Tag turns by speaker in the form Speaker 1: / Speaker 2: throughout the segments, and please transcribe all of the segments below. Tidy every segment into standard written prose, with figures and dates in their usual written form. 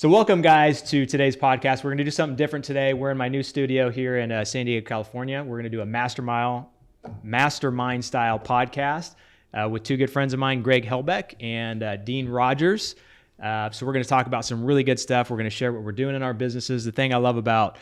Speaker 1: So welcome, guys, to today's podcast. We're going to do something different today. We're in my new studio here in San Diego, California. We're going to do a mastermind style podcast with two good friends of mine, Greg Helbeck and Dean Rogers. So we're going to talk about some really good stuff. We're going to share what we're doing in our businesses. The thing I love about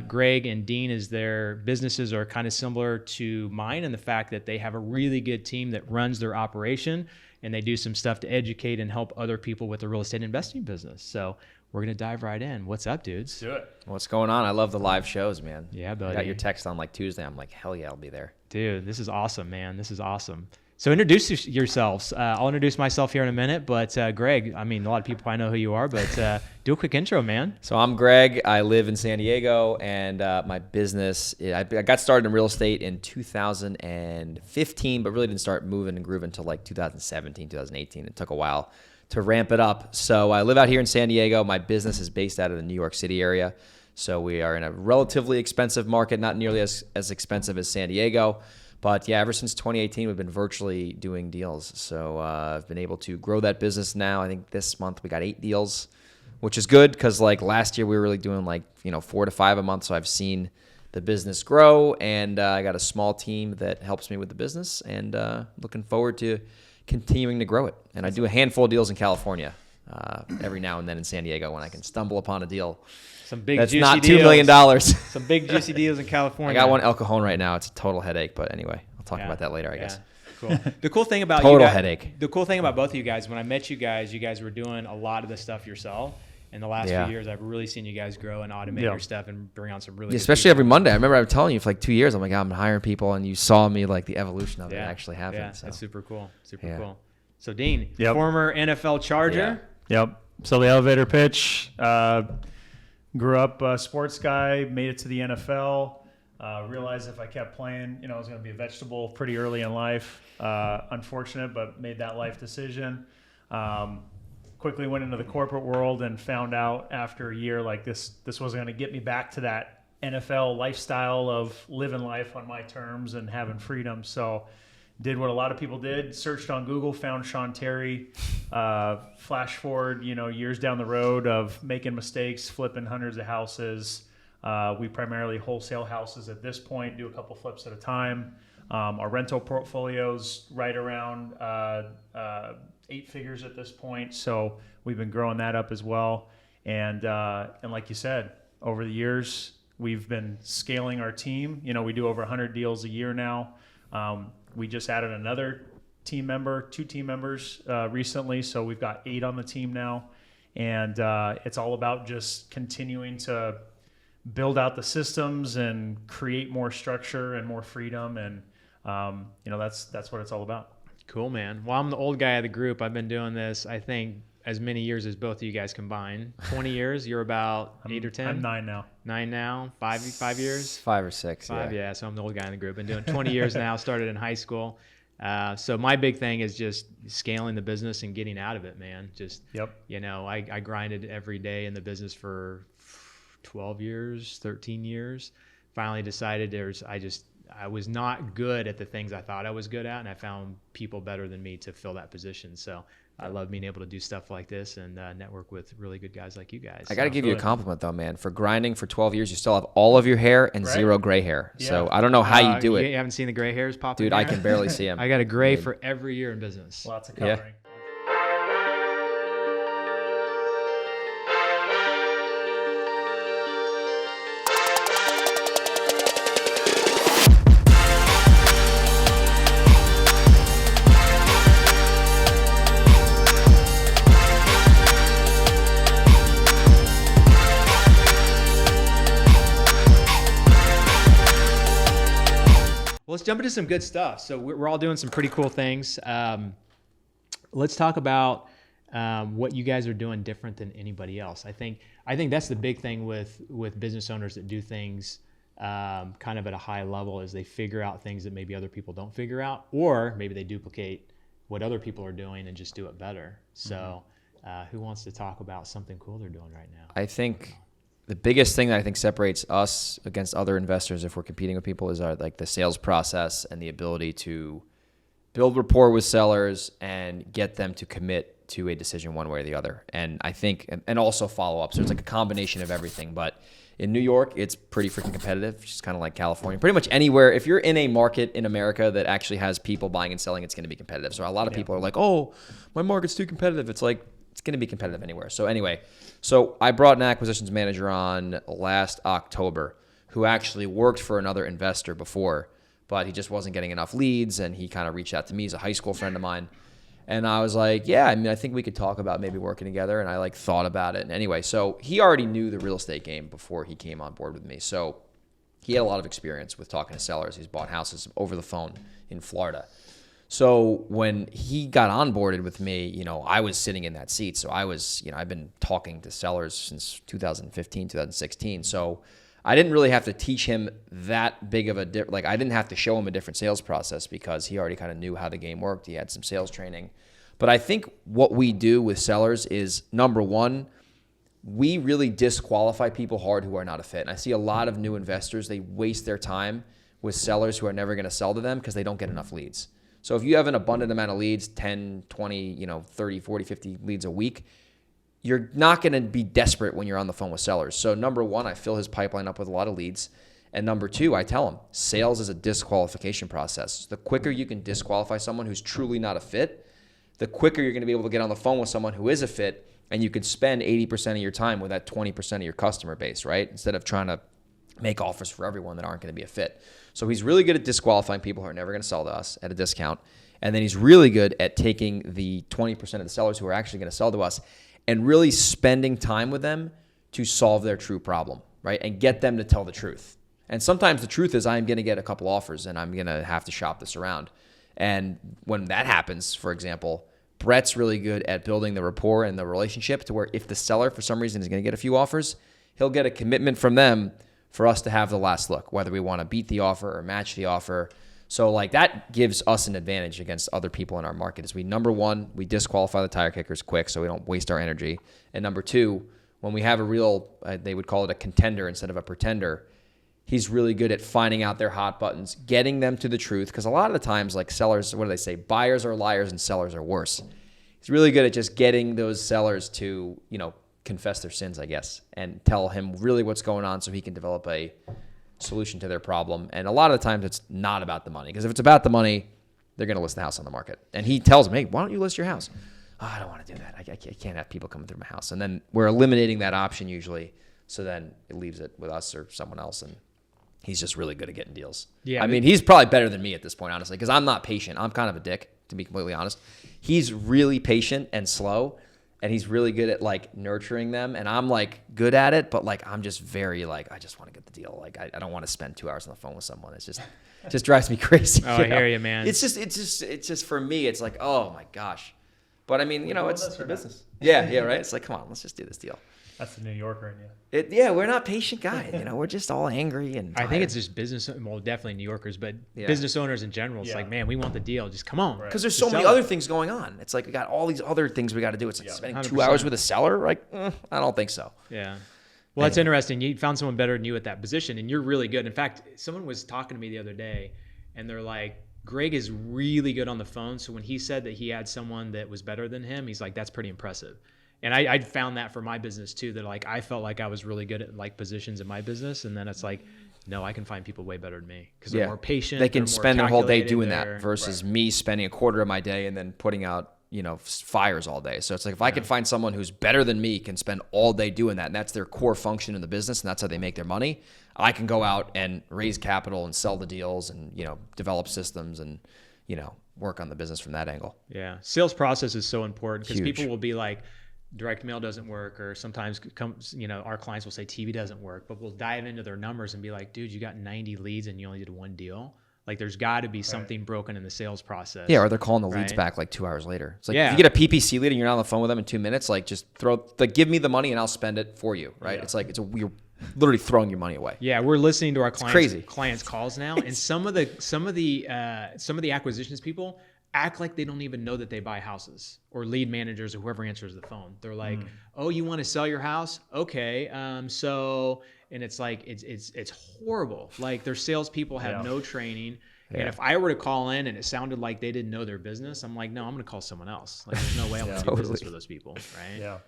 Speaker 1: Greg and Dean is their businesses are kind of similar to mine in the fact that they have a really good team that runs their operation, and they do some stuff to educate and help other people with the real estate investing business. So we're going to dive right in. What's up, dudes?
Speaker 2: Do it.
Speaker 3: What's going on? I love the live shows, man.
Speaker 1: Yeah, buddy.
Speaker 3: I got your text on like Tuesday. I'm like, hell yeah, I'll be there.
Speaker 1: Dude, this is awesome, man. This is awesome. So introduce yourselves. I'll introduce myself here in a minute, but Greg, I mean, a lot of people probably know who you are, but do a quick intro, man.
Speaker 3: So I'm Greg. I live in San Diego, and my business, I got started in real estate in 2015, but really didn't start moving and grooving until like 2017, 2018. It took a while to ramp it up. So I live out here in San Diego. My business is based out of the New York City area. So we are in a relatively expensive market, not nearly as expensive as San Diego. But yeah, ever since 2018, we've been virtually doing deals. So I've been able to grow that business now. I think this month we got 8 deals, which is good because like last year we were really doing like 4 to 5 a month. So I've seen the business grow, and I got a small team that helps me with the business, and looking forward to continuing to grow it. And I do a handful of deals in California every now and then in San Diego when I can stumble upon a deal.
Speaker 1: Some big
Speaker 3: That's
Speaker 1: juicy
Speaker 3: not $2
Speaker 1: deals.
Speaker 3: million.
Speaker 1: Some big juicy deals in California.
Speaker 3: I got one El Cajon right now. It's a total headache, but anyway, I'll talk about that later, I guess.
Speaker 1: Cool. The cool thing about
Speaker 3: Total
Speaker 1: you guys,
Speaker 3: headache.
Speaker 1: The cool thing about both of you guys, when I met you guys were doing a lot of the stuff yourself. In the last few years, I've really seen you guys grow and automate your stuff and bring on some really good
Speaker 3: especially
Speaker 1: people.
Speaker 3: every Monday. I remember I was telling you for like 2 years, I'm like, I'm hiring people, and you saw me like the evolution of it actually happen.
Speaker 1: Yeah,
Speaker 3: so.
Speaker 1: that's super cool. Super cool. So Dean, former NFL
Speaker 2: Charger.
Speaker 1: Charger.
Speaker 2: Yep. So the elevator pitch. Grew up a sports guy, made it to the NFL. Realized if I kept playing, I was going to be a vegetable pretty early in life. Unfortunate, but made that life decision. Quickly went into the corporate world and found out after a year like this wasn't going to get me back to that NFL lifestyle of living life on my terms and having freedom. So did what a lot of people did, searched on Google, found Sean Terry, flash forward, years down the road of making mistakes, flipping hundreds of houses. We primarily wholesale houses at this point, do a couple flips at a time. Our rental portfolio's right around 8 figures at this point. So we've been growing that up as well. And like you said, over the years, we've been scaling our team. We do over 100 deals a year now. We just added another team member, 2 team members recently. So we've got 8 on the team now. And it's all about just continuing to build out the systems and create more structure and more freedom. And, that's what it's all about.
Speaker 1: Cool, man. Well, I'm the old guy of the group. I've been doing this, I think, as many years as both of you guys combined. 20 years. You're about 8 or 10?
Speaker 2: I'm 9 now.
Speaker 1: 9 now? 5 years?
Speaker 3: 5 or 6,
Speaker 1: 5, yeah. So I'm the old guy in the group. Been doing 20 years now. Started in high school. So my big thing is just scaling the business and getting out of it, man. Just, I grinded every day in the business for 12 years, 13 years. Finally decided I was not good at the things I thought I was good at, and I found people better than me to fill that position. So I love being able to do stuff like this and network with really good guys like you guys.
Speaker 3: I got to give you a compliment though, man. For grinding for 12 years, you still have all of your hair and zero gray hair. Yeah. So I don't know how you do it.
Speaker 1: You haven't seen the gray hairs popping?
Speaker 3: Dude, I can barely see them.
Speaker 1: I got a gray for every year in business.
Speaker 2: Lots of coloring. Yeah.
Speaker 1: Well, let's jump into some good stuff. So we're all doing some pretty cool things. Let's talk about what you guys are doing different than anybody else. I think that's the big thing with business owners that do things kind of at a high level is they figure out things that maybe other people don't figure out, or maybe they duplicate what other people are doing and just do it better. So who wants to talk about something cool they're doing right now?
Speaker 3: I think the biggest thing that I think separates us against other investors if we're competing with people is the sales process and the ability to build rapport with sellers and get them to commit to a decision one way or the other. And I think, and also follow up. So it's like a combination of everything. But in New York, it's pretty freaking competitive, just kind of like California. Pretty much anywhere, if you're in a market in America that actually has people buying and selling, it's going to be competitive. So a lot of people are like, oh, my market's too competitive. It's like, it's going to be competitive anywhere. So anyway, so I brought an acquisitions manager on last October who actually worked for another investor before, but he just wasn't getting enough leads. And he kind of reached out to me. He's a high school friend of mine. And I was like, yeah, I mean, I think we could talk about maybe working together. And I like thought about it. And anyway, so he already knew the real estate game before he came on board with me. So he had a lot of experience with talking to sellers. He's bought houses over the phone in Florida. So when he got onboarded with me, you know, I was sitting in that seat. So I was, you know, I've been talking to sellers since 2015, 2016. So I didn't really have to teach him that big of a like I didn't have to show him a different sales process because he already kind of knew how the game worked. He had some sales training. But I think what we do with sellers is, number one, we really disqualify people hard who are not a fit. And I see a lot of new investors, they waste their time with sellers who are never going to sell to them because they don't get enough leads. So if you have an abundant amount of leads, 10, 20, 30, 40, 50 leads a week, you're not going to be desperate when you're on the phone with sellers. So number one, I fill his pipeline up with a lot of leads. And number two, I tell him sales is a disqualification process. The quicker you can disqualify someone who's truly not a fit, the quicker you're going to be able to get on the phone with someone who is a fit, and you can spend 80% of your time with that 20% of your customer base, right? Instead of trying to make offers for everyone that aren't going to be a fit. So he's really good at disqualifying people who are never going to sell to us at a discount. And then he's really good at taking the 20% of the sellers who are actually going to sell to us and really spending time with them to solve their true problem, right? And get them to tell the truth. And sometimes the truth is I'm going to get a couple offers and I'm going to have to shop this around. And when that happens, for example, Brett's really good at building the rapport and the relationship to where if the seller for some reason is going to get a few offers, he'll get a commitment from them for us to have the last look, whether we want to beat the offer or match the offer. So like that gives us an advantage against other people in our market is number one, we disqualify the tire kickers quick so we don't waste our energy. And number two, when we have a real, they would call it a contender instead of a pretender, he's really good at finding out their hot buttons, getting them to the truth. Because a lot of the times, like sellers, what do they say? Buyers are liars and sellers are worse. He's really good at just getting those sellers to, confess their sins, I guess, and tell him really what's going on so he can develop a solution to their problem. And a lot of the times it's not about the money. Because if it's about the money, they're going to list the house on the market. And he tells them, hey, why don't you list your house? Oh, I don't want to do that. I can't have people coming through my house. And then we're eliminating that option usually. So then it leaves it with us or someone else. And he's just really good at getting deals. Yeah, I mean, he's probably better than me at this point, honestly, because I'm not patient. I'm kind of a dick, to be completely honest. He's really patient and slow, and he's really good at like nurturing them. And I'm like good at it, but like I'm just very like I just want to get the deal. Like I don't want to spend 2 hours on the phone with someone. It's just drives me crazy.
Speaker 1: Oh, I hear you, man.
Speaker 3: It's just for me. It's like, oh my gosh. But I mean, it's the business. Yeah, right. It's like, come on, let's just do this deal.
Speaker 2: That's the New Yorker in you.
Speaker 3: We're not patient guys. We're just all angry and tired.
Speaker 1: I think it's just business. Well, definitely New Yorkers, but business owners in general. It's like, man, we want the deal. Just come on.
Speaker 3: Because there's so many other things going on. It's like we got all these other things we got to do. It's like spending 2 hours with a seller. Like, I don't think so.
Speaker 1: Yeah. Well, that's interesting. You found someone better than you at that position, and you're really good. In fact, someone was talking to me the other day, and they're like, Greg is really good on the phone. So when he said that he had someone that was better than him, he's like, that's pretty impressive. And I found that for my business too, that like I felt like I was really good at like positions in my business. And then it's like, no, I can find people way better than me because they're more patient.
Speaker 3: They can spend their whole day doing that versus me spending a quarter of my day and then putting out, fires all day. So it's like if I could find someone who's better than me, can spend all day doing that, and that's their core function in the business, and that's how they make their money, I can go out and raise capital and sell the deals and, develop systems and, work on the business from that angle.
Speaker 1: Yeah. Sales process is so important because people will be like, direct mail doesn't work, or sometimes our clients will say TV doesn't work, but we'll dive into their numbers and be like, dude, you got 90 leads and you only did one deal. Like there's got to be something broken in the sales process.
Speaker 3: Yeah, or they're calling the leads back like 2 hours later. It's like if you get a PPC lead and you're not on the phone with them in 2 minutes, like just give me the money and I'll spend it for you, right? Yeah. It's like you're literally throwing your money away.
Speaker 1: Yeah, we're listening to our clients' calls now, and some of the acquisitions people act like they don't even know that they buy houses, or lead managers or whoever answers the phone. They're like, oh, you want to sell your house? Okay. And it's like, it's horrible. Like their salespeople have no training. And if I were to call in and it sounded like they didn't know their business, I'm like, no, I'm going to call someone else. Like, there's no way I'm going to do business with those people, right?
Speaker 2: Yeah.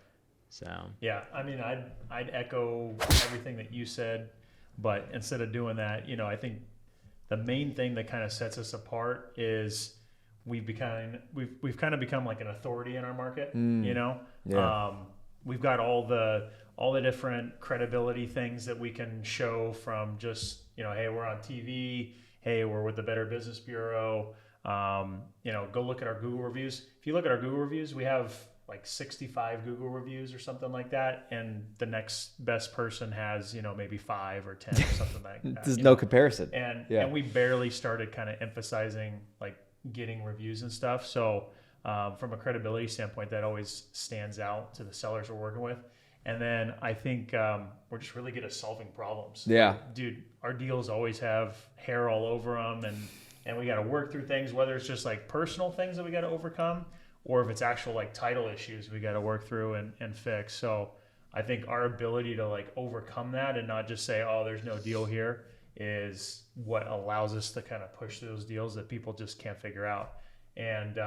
Speaker 1: So.
Speaker 2: Yeah, I mean, I'd echo everything that you said, but instead of doing that, I think the main thing that kind of sets us apart is we've kind of become like an authority in our market.
Speaker 3: Yeah.
Speaker 2: We've got all the different credibility things that we can show from just hey, we're on TV, hey, we're with the Better Business Bureau. Go look at our Google reviews. If you look at our Google reviews, we have like 65 Google reviews or something like that, and the next best person has maybe 5 or 10 or something like that.
Speaker 3: There's no comparison.
Speaker 2: And we barely started kind of emphasizing like getting reviews and stuff. So from a credibility standpoint, that always stands out to the sellers we're working with. And then I think we're just really good at solving problems.
Speaker 3: Yeah,
Speaker 2: dude, our deals always have hair all over them, and we got to work through things, whether it's just like personal things that we got to overcome, or if it's actual like title issues we got to work through and fix. So I think our ability to like overcome that and not just say, oh, there's no deal here, is what allows us to kind of push through those deals that people just can't figure out. And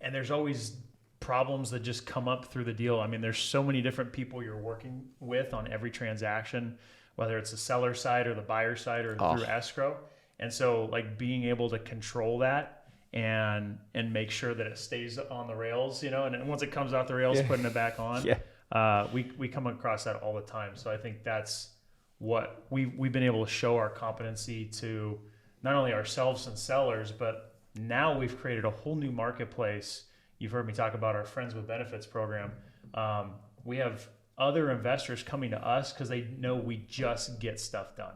Speaker 2: there's always problems that just come up through the deal. I mean, there's so many different people you're working with on every transaction, whether it's the seller side or the buyer side or through escrow. And so like being able to control that and make sure that it stays on the rails, and once it comes off the rails, putting it back on. We come across that all the time. So I think that's what we've been able to show our competency to not only ourselves and sellers, but now we've created a whole new marketplace. You've heard me talk about our Friends with Benefits program. We have other investors coming to us because they know we just get stuff done.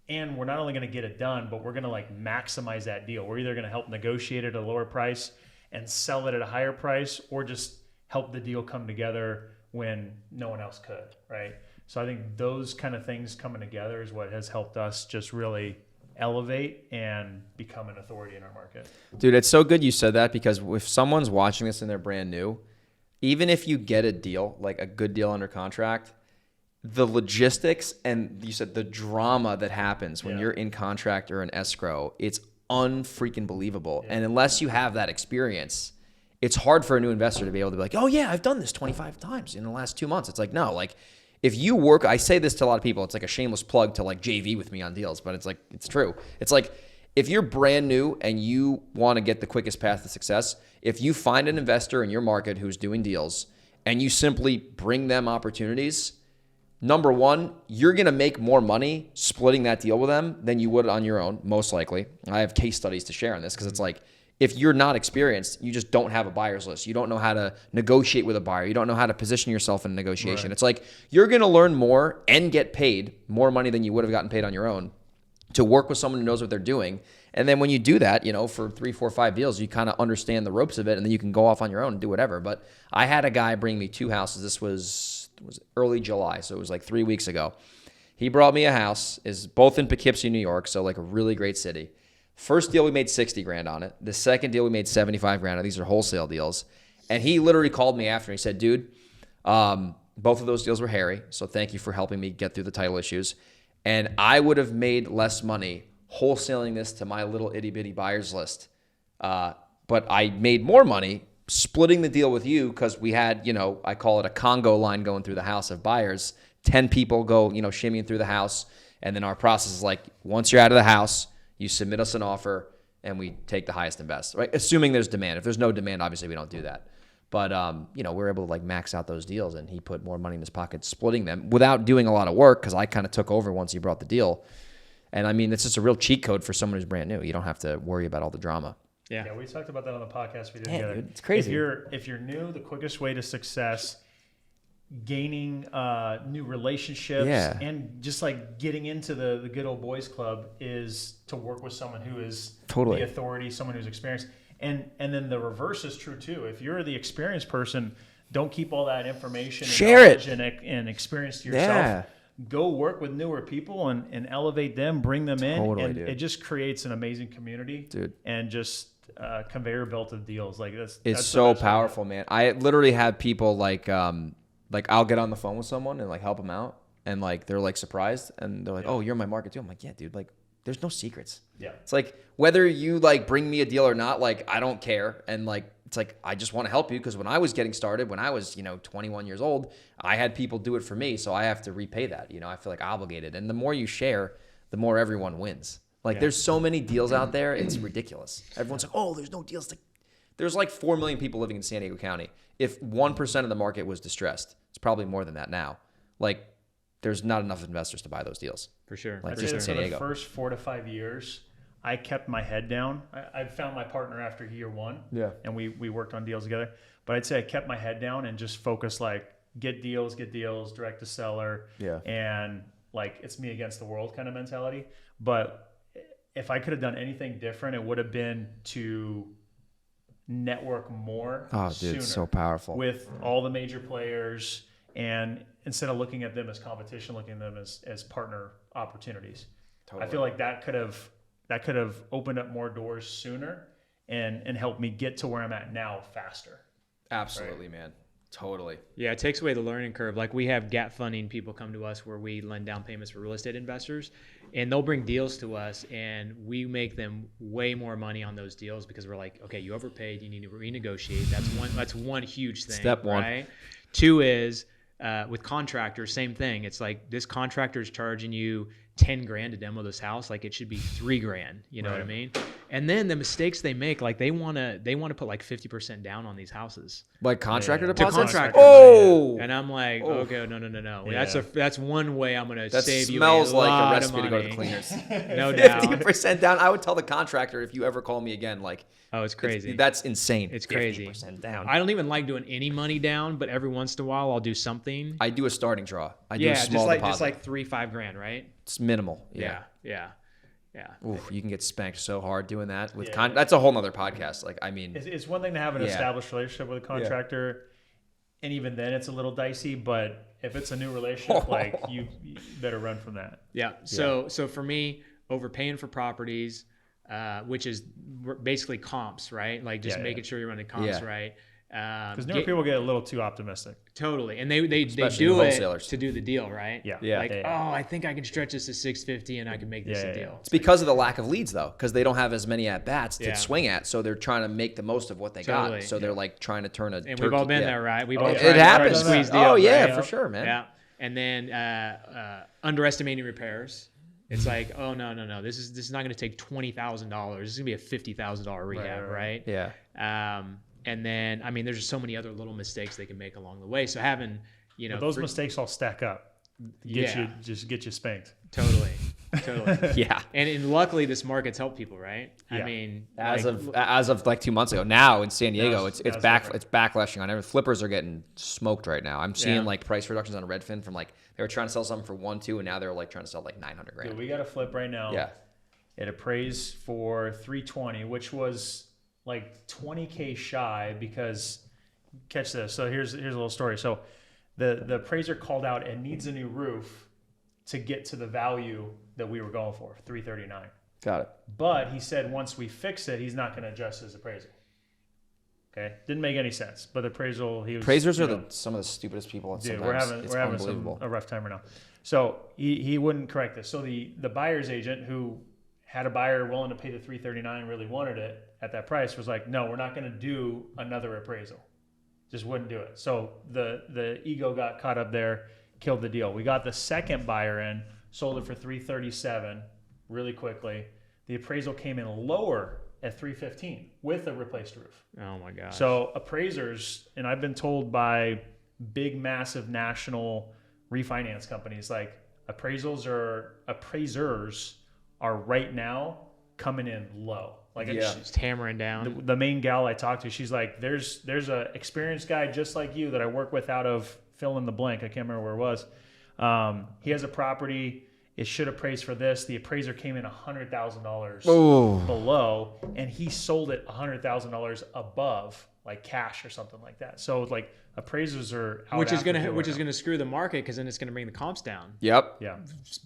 Speaker 2: And we're not only going to get it done, but we're going to like maximize that deal. We're either going to help negotiate it at a lower price and sell it at a higher price, or just help the deal come together when no one else could, right? So I think those kind of things coming together is what has helped us just really elevate and become an authority in our market.
Speaker 3: Dude, it's so good you said that, because if someone's watching this and they're brand new, even if you get a deal, like a good deal under contract, the logistics and you said the drama that happens when you're in contract or in escrow, it's unfreaking believable. And unless you have that experience, it's hard for a new investor to be able to be like, oh yeah, I've done this 25 times in the last 2 months. It's like, no, like if you work, I say this to a lot of people, it's like a shameless plug to like JV with me on deals, but it's like, it's true. It's like, if you're brand new and you want to get the quickest path to success, if you find an investor in your market who's doing deals and you simply bring them opportunities, number one, you're going to make more money splitting that deal with them than you would on your own, most likely. I have case studies to share on this because it's like, if you're not experienced, you just don't have a buyer's list. You don't know how to negotiate with a buyer. You don't know how to position yourself in a negotiation. Right. It's like you're going to learn more and get paid more money than you would have gotten paid on your own to work with someone who knows what they're doing. And then when you do that, for 3, 4, 5 deals, you kind of understand the ropes of it, and then you can go off on your own and do whatever. But I had a guy bring me 2 houses. This was early July, so it was like 3 weeks ago. He brought me a house, is both in Poughkeepsie, New York, so like a really great city. First deal, we made $60,000 on it. The second deal, we made $75,000. These are wholesale deals. And he literally called me after and he said, dude, both of those deals were hairy, so thank you for helping me get through the title issues. And I would have made less money wholesaling this to my little itty bitty buyers list. But I made more money splitting the deal with you because we had, I call it a Congo line going through the house of buyers. 10 people go, shimmying through the house. And then our process is like, once you're out of the house, you submit us an offer and we take the highest and best, right? Assuming there's demand. If there's no demand, obviously we don't do that. But, we're able to like max out those deals, and he put more money in his pocket splitting them without doing a lot of work because I kind of took over once he brought the deal. And I mean, it's just a real cheat code for someone who's brand new. You don't have to worry about all the drama.
Speaker 2: Yeah, we talked about that on the podcast we did together.
Speaker 3: Dude, it's crazy.
Speaker 2: If you're new, the quickest way to success, gaining new relationships and just like getting into the good old boys club, is to work with someone who is the authority, someone who's experienced. And then the reverse is true too. If you're the experienced person, don't keep all that information,
Speaker 3: share it,
Speaker 2: and experience to yourself. Yeah. Go work with newer people and elevate them, bring them in, and it just creates an amazing community, dude, and just conveyor belt of deals. Like that's
Speaker 3: so powerful, man. I literally have people like I'll get on the phone with someone and like help them out, and like they're like surprised, and they're like, "Oh, you're in my market too." I'm like, "Yeah, dude. Like, there's no secrets.
Speaker 2: Yeah.
Speaker 3: It's like whether you like bring me a deal or not, like I don't care. And like, it's like, I just want to help you because when I was getting started, when I was, 21 years old, I had people do it for me. So I have to repay that. I feel like obligated. And the more you share, the more everyone wins. Like there's so many deals out there. It's ridiculous. Everyone's like, oh, there's no deals. There's like 4 million people living in San Diego County. If 1% of the market was distressed, it's probably more than that now. Like there's not enough investors to buy those deals.
Speaker 1: For sure.
Speaker 3: Like
Speaker 2: I'd
Speaker 3: just
Speaker 2: say
Speaker 3: in
Speaker 2: that
Speaker 3: San
Speaker 2: for
Speaker 3: Diego.
Speaker 2: the first 4 to 5 years, I kept my head down. I found my partner after year 1.
Speaker 3: Yeah.
Speaker 2: And we worked on deals together. But I'd say I kept my head down and just focused like get deals, direct to seller.
Speaker 3: Yeah.
Speaker 2: And like it's me against the world kind of mentality. But if I could have done anything different, it would have been to network more.
Speaker 3: Oh, dude,
Speaker 2: sooner
Speaker 3: it's so powerful.
Speaker 2: with all the major players, and instead of looking at them as competition, looking at them as partner opportunities.
Speaker 3: Totally.
Speaker 2: I feel like that could have opened up more doors sooner and helped me get to where I'm at now faster.
Speaker 3: Absolutely, man. Totally.
Speaker 1: Yeah, it takes away the learning curve. Like we have gap funding people come to us where we lend down payments for real estate investors, and they'll bring deals to us, and we make them way more money on those deals because we're like, okay, you overpaid, you need to renegotiate. That's one huge thing.
Speaker 3: Step one.
Speaker 1: Right? 2 is with contractors, same thing. It's like this contractor is charging you $10,000 to demo this house, like it should be $3,000. You know what I mean? And then the mistakes they make, like they want to put like 50% down on these houses.
Speaker 3: Like contractor
Speaker 2: Yeah.
Speaker 3: deposits?
Speaker 1: To contractor.
Speaker 3: Oh!
Speaker 1: And I'm like, okay, no.
Speaker 2: Yeah.
Speaker 1: That's one way I'm gonna
Speaker 3: That
Speaker 1: save you
Speaker 3: smells
Speaker 1: a
Speaker 3: like a
Speaker 1: lot
Speaker 3: recipe
Speaker 1: of
Speaker 3: to go to
Speaker 1: money.
Speaker 3: the cleaners.
Speaker 1: No doubt.
Speaker 3: 50% down. I would tell the contractor if you ever call me again, like,
Speaker 1: Oh, it's crazy.
Speaker 3: that's insane.
Speaker 1: It's crazy.
Speaker 3: 50% down.
Speaker 1: I don't even like doing any money down, but every once in a while I'll do something.
Speaker 3: I do a starting draw. I do
Speaker 1: Yeah,
Speaker 3: a small
Speaker 1: just
Speaker 3: deposit.
Speaker 1: like $3-5 right?
Speaker 3: It's minimal.
Speaker 1: Yeah.
Speaker 3: Oof, you can get spanked so hard doing that with
Speaker 2: Yeah.
Speaker 3: that's a whole nother podcast. Like, I mean,
Speaker 2: It's one thing to have an
Speaker 3: Yeah.
Speaker 2: established relationship with a contractor, and even then it's a little dicey. But if it's a new relationship, like you better run from that.
Speaker 1: Yeah. So for me, overpaying for properties, which is basically comps, right? Like just
Speaker 2: Yeah,
Speaker 1: making sure you're running comps
Speaker 3: Yeah.
Speaker 1: right.
Speaker 2: Because newer people get a little too optimistic.
Speaker 1: Totally, and they
Speaker 3: Especially
Speaker 1: do it
Speaker 3: wholesalers.
Speaker 1: to do the deal, right?
Speaker 2: Yeah.
Speaker 3: Yeah.
Speaker 1: Like,
Speaker 2: Yeah.
Speaker 1: oh, I think I can stretch this to 650, and I can make this
Speaker 2: Yeah,
Speaker 1: a
Speaker 2: yeah,
Speaker 1: deal.
Speaker 3: it's because of the lack of leads, though, because they don't have as many at bats to
Speaker 1: Yeah.
Speaker 3: swing at. So they're trying to make the most of what they
Speaker 1: Totally.
Speaker 3: got. So they're like trying to turn a
Speaker 1: And
Speaker 3: turkey.
Speaker 1: we've all been
Speaker 3: Yeah.
Speaker 1: there, right? We've
Speaker 2: Oh,
Speaker 1: all
Speaker 2: yeah.
Speaker 1: tried
Speaker 3: It
Speaker 1: to
Speaker 3: happens.
Speaker 1: squeeze deals.
Speaker 3: Oh, yeah,
Speaker 1: right?
Speaker 3: for sure, man.
Speaker 1: Yeah, and then underestimating repairs. It's like, oh no, this is not going to take $20,000. This is going to be a $50,000 rehab, right?
Speaker 3: Yeah.
Speaker 1: And then, I mean, there's just so many other little mistakes they can make along the way. So having,
Speaker 2: But those mistakes all stack up. Get
Speaker 1: Yeah.
Speaker 2: you spanked.
Speaker 1: totally.
Speaker 3: Yeah.
Speaker 1: And luckily, this market's helped people, right? I
Speaker 2: Yeah.
Speaker 1: mean,
Speaker 3: As of like 2 months ago. Now in San Diego,
Speaker 2: Now
Speaker 3: it's
Speaker 2: it's
Speaker 3: back.
Speaker 2: different.
Speaker 3: It's backlashing on everything. Flippers are getting smoked right now. I'm seeing
Speaker 1: Yeah.
Speaker 3: like price reductions on Redfin from like they were trying to sell something for 1.2, and now they're like trying to sell like $900,000.
Speaker 2: Dude, we got a flip right now.
Speaker 3: Yeah.
Speaker 2: It appraised for 320, which was like 20K shy because catch this. So here's a little story. So the appraiser called out it needs a new roof to get to the value that we were going for, 339.
Speaker 3: Got it.
Speaker 2: But he said once we fix it, he's not going to adjust his appraisal. Okay, didn't make any sense. But the appraisal, he was
Speaker 3: Appraisers
Speaker 2: you
Speaker 3: are
Speaker 2: know,
Speaker 3: some of the stupidest people.
Speaker 2: dude,
Speaker 3: Sometimes
Speaker 2: we're having
Speaker 3: unbelievable.
Speaker 2: a rough time right now. So he wouldn't correct this. So the buyer's agent who had a buyer willing to pay the 339, really wanted it at that price, was like, no, we're not going to do another appraisal. Just wouldn't do it. So the ego got caught up there, killed the deal. We got the second buyer in, sold it for 337 really quickly. The appraisal came in lower at 315 with a replaced roof.
Speaker 1: oh my gosh.
Speaker 2: So appraisers, and I've been told by big, massive national refinance companies, like appraisers are right now coming in low. Like
Speaker 3: Yeah.
Speaker 1: just hammering down.
Speaker 2: the main gal I talked to, she's like, there's a experienced guy just like you that I work with out of fill in the blank. I can't remember where it was. He has a property. It should appraise for this. The appraiser came in $100,000
Speaker 3: Oh.
Speaker 2: below, and he sold it $100,000 above, like cash or something like that. So like appraisers are out
Speaker 1: which is
Speaker 2: after
Speaker 1: gonna
Speaker 2: deal right now.
Speaker 1: screw the market because then it's gonna bring the comps down.
Speaker 3: Yep.
Speaker 2: Yeah.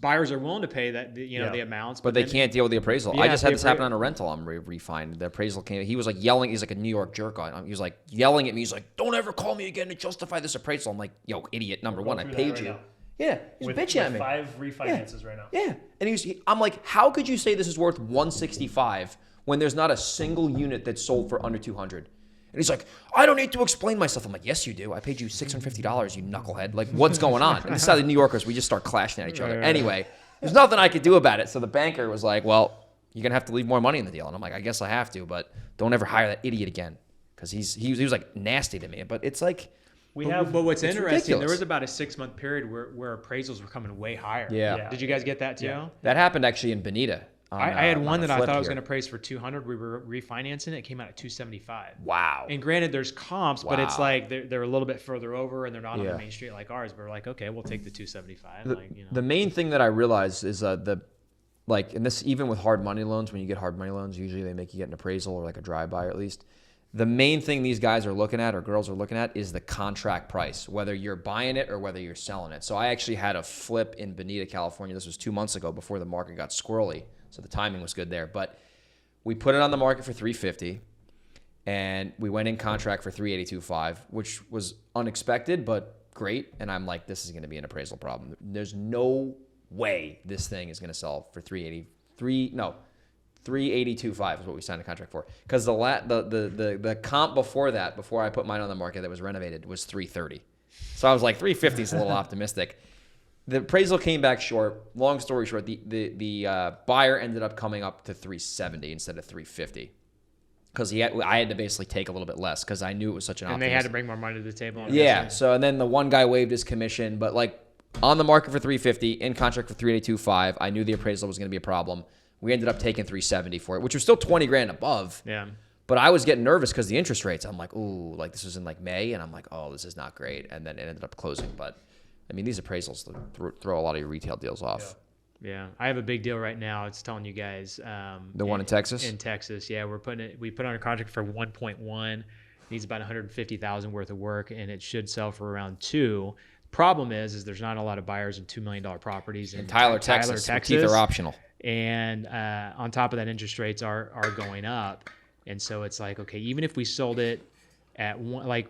Speaker 1: Buyers are willing to pay that
Speaker 2: Yeah.
Speaker 1: the amounts,
Speaker 3: But they
Speaker 1: then-
Speaker 3: can't deal with the appraisal.
Speaker 1: Yeah,
Speaker 3: I just had
Speaker 1: the
Speaker 3: this happen on a rental. I'm refined. The appraisal came. He was like yelling. He's like a New York jerk on. He was like yelling at me. He's like, "Don't ever call me again to justify this appraisal." I'm like, "Yo, idiot! Number one, I
Speaker 2: through that
Speaker 3: paid
Speaker 2: right
Speaker 3: you."
Speaker 2: now.
Speaker 3: Yeah, he's bitching at me.
Speaker 2: 5 refinances right now.
Speaker 3: Yeah, and I'm like, how could you say this is worth 165 when there's not a single unit that's sold for under 200? And he's like, I don't need to explain myself. I'm like, yes, you do. I paid you $650, you knucklehead. Like, what's going on? And this is how the New Yorkers, we just start clashing at each other. Anyway, there's nothing I could do about it. So the banker was like, well, you're going to have to leave more money in the deal. And I'm like, I guess I have to, but don't ever hire that idiot again. Because he was like nasty to me. But it's like,
Speaker 1: but what's interesting,
Speaker 3: ridiculous.
Speaker 1: there was about a 6-month period where appraisals were coming way higher.
Speaker 3: Yeah.
Speaker 1: Did you guys get that too?
Speaker 2: Yeah.
Speaker 3: that happened actually in Bonita.
Speaker 1: I had one that I thought I was
Speaker 3: here.
Speaker 1: going to price for 200. We were refinancing it. It came out at 275.
Speaker 3: Wow.
Speaker 1: And granted, there's comps, but it's
Speaker 3: Wow.
Speaker 1: like they're a little bit further over and they're not on
Speaker 3: Yeah.
Speaker 1: the main street like ours. But we're like, okay, we'll take the 275.
Speaker 3: The main thing that I realized is and this even with hard money loans, when you get hard money loans, usually they make you get an appraisal or like a drive-by at least. The main thing these guys are looking at or girls are looking at is the contract price, whether you're buying it or whether you're selling it. So I actually had a flip in Bonita, California. This was 2 months ago before the market got squirrely. So the timing was good there. But we put it on the market for $350 and we went in contract for $382.5, which was unexpected, but great. And I'm like, this is going to be an appraisal problem. There's no way this thing is going to sell for $382.5 is what we signed a contract for. Because the comp before that, before I put mine on the market that was renovated, was $330. So I was like, $350 is a little optimistic. The appraisal came back short. Long story short, the buyer ended up coming up to $370 instead of $350. Because I had to basically take a little bit less because I knew it was such an
Speaker 1: and
Speaker 3: optimistic.
Speaker 1: they had to bring more money to the table.
Speaker 3: Yeah. So and then the one guy waived his commission, but like on the market for $350, in contract for $382.5. I knew the appraisal was going to be a problem. We ended up taking $370 for it, which was still $20,000 above.
Speaker 1: Yeah.
Speaker 3: But I was getting nervous because the interest rates. I'm like, ooh, like this was in like May, and I'm like, oh, this is not great. And then it ended up closing. But I mean, these appraisals throw a lot of your retail deals off.
Speaker 1: Yeah. I have a big deal right now. It's telling you guys.
Speaker 3: The one in Texas?
Speaker 1: In Texas, yeah. We put on a contract for 1.1. Needs about 150,000 worth of work, and it should sell for around 2. Problem is there's not a lot of buyers in $2 million properties in
Speaker 3: Tyler, Texas. Teeth are optional.
Speaker 1: And on top of that, interest rates are going up. And so it's like, okay, even if we sold it at one, like,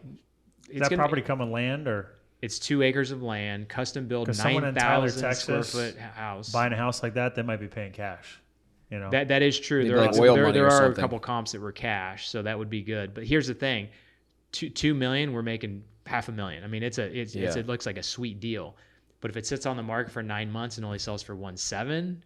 Speaker 2: Is that property come with land or?
Speaker 1: It's 2 acres of land, custom built, 9,000 square foot house.
Speaker 2: Buying a house like that, they might be paying cash. You know,
Speaker 1: that is true.
Speaker 3: Maybe
Speaker 1: There
Speaker 3: like oil
Speaker 1: are,
Speaker 3: money
Speaker 1: there
Speaker 3: or
Speaker 1: are a
Speaker 3: something.
Speaker 1: couple comps that were cash, so that would be good. But here's the thing: $2 million, we're making $500,000. I mean, it looks like a sweet deal. But if it sits on the market for 9 months and only sells for 1.7,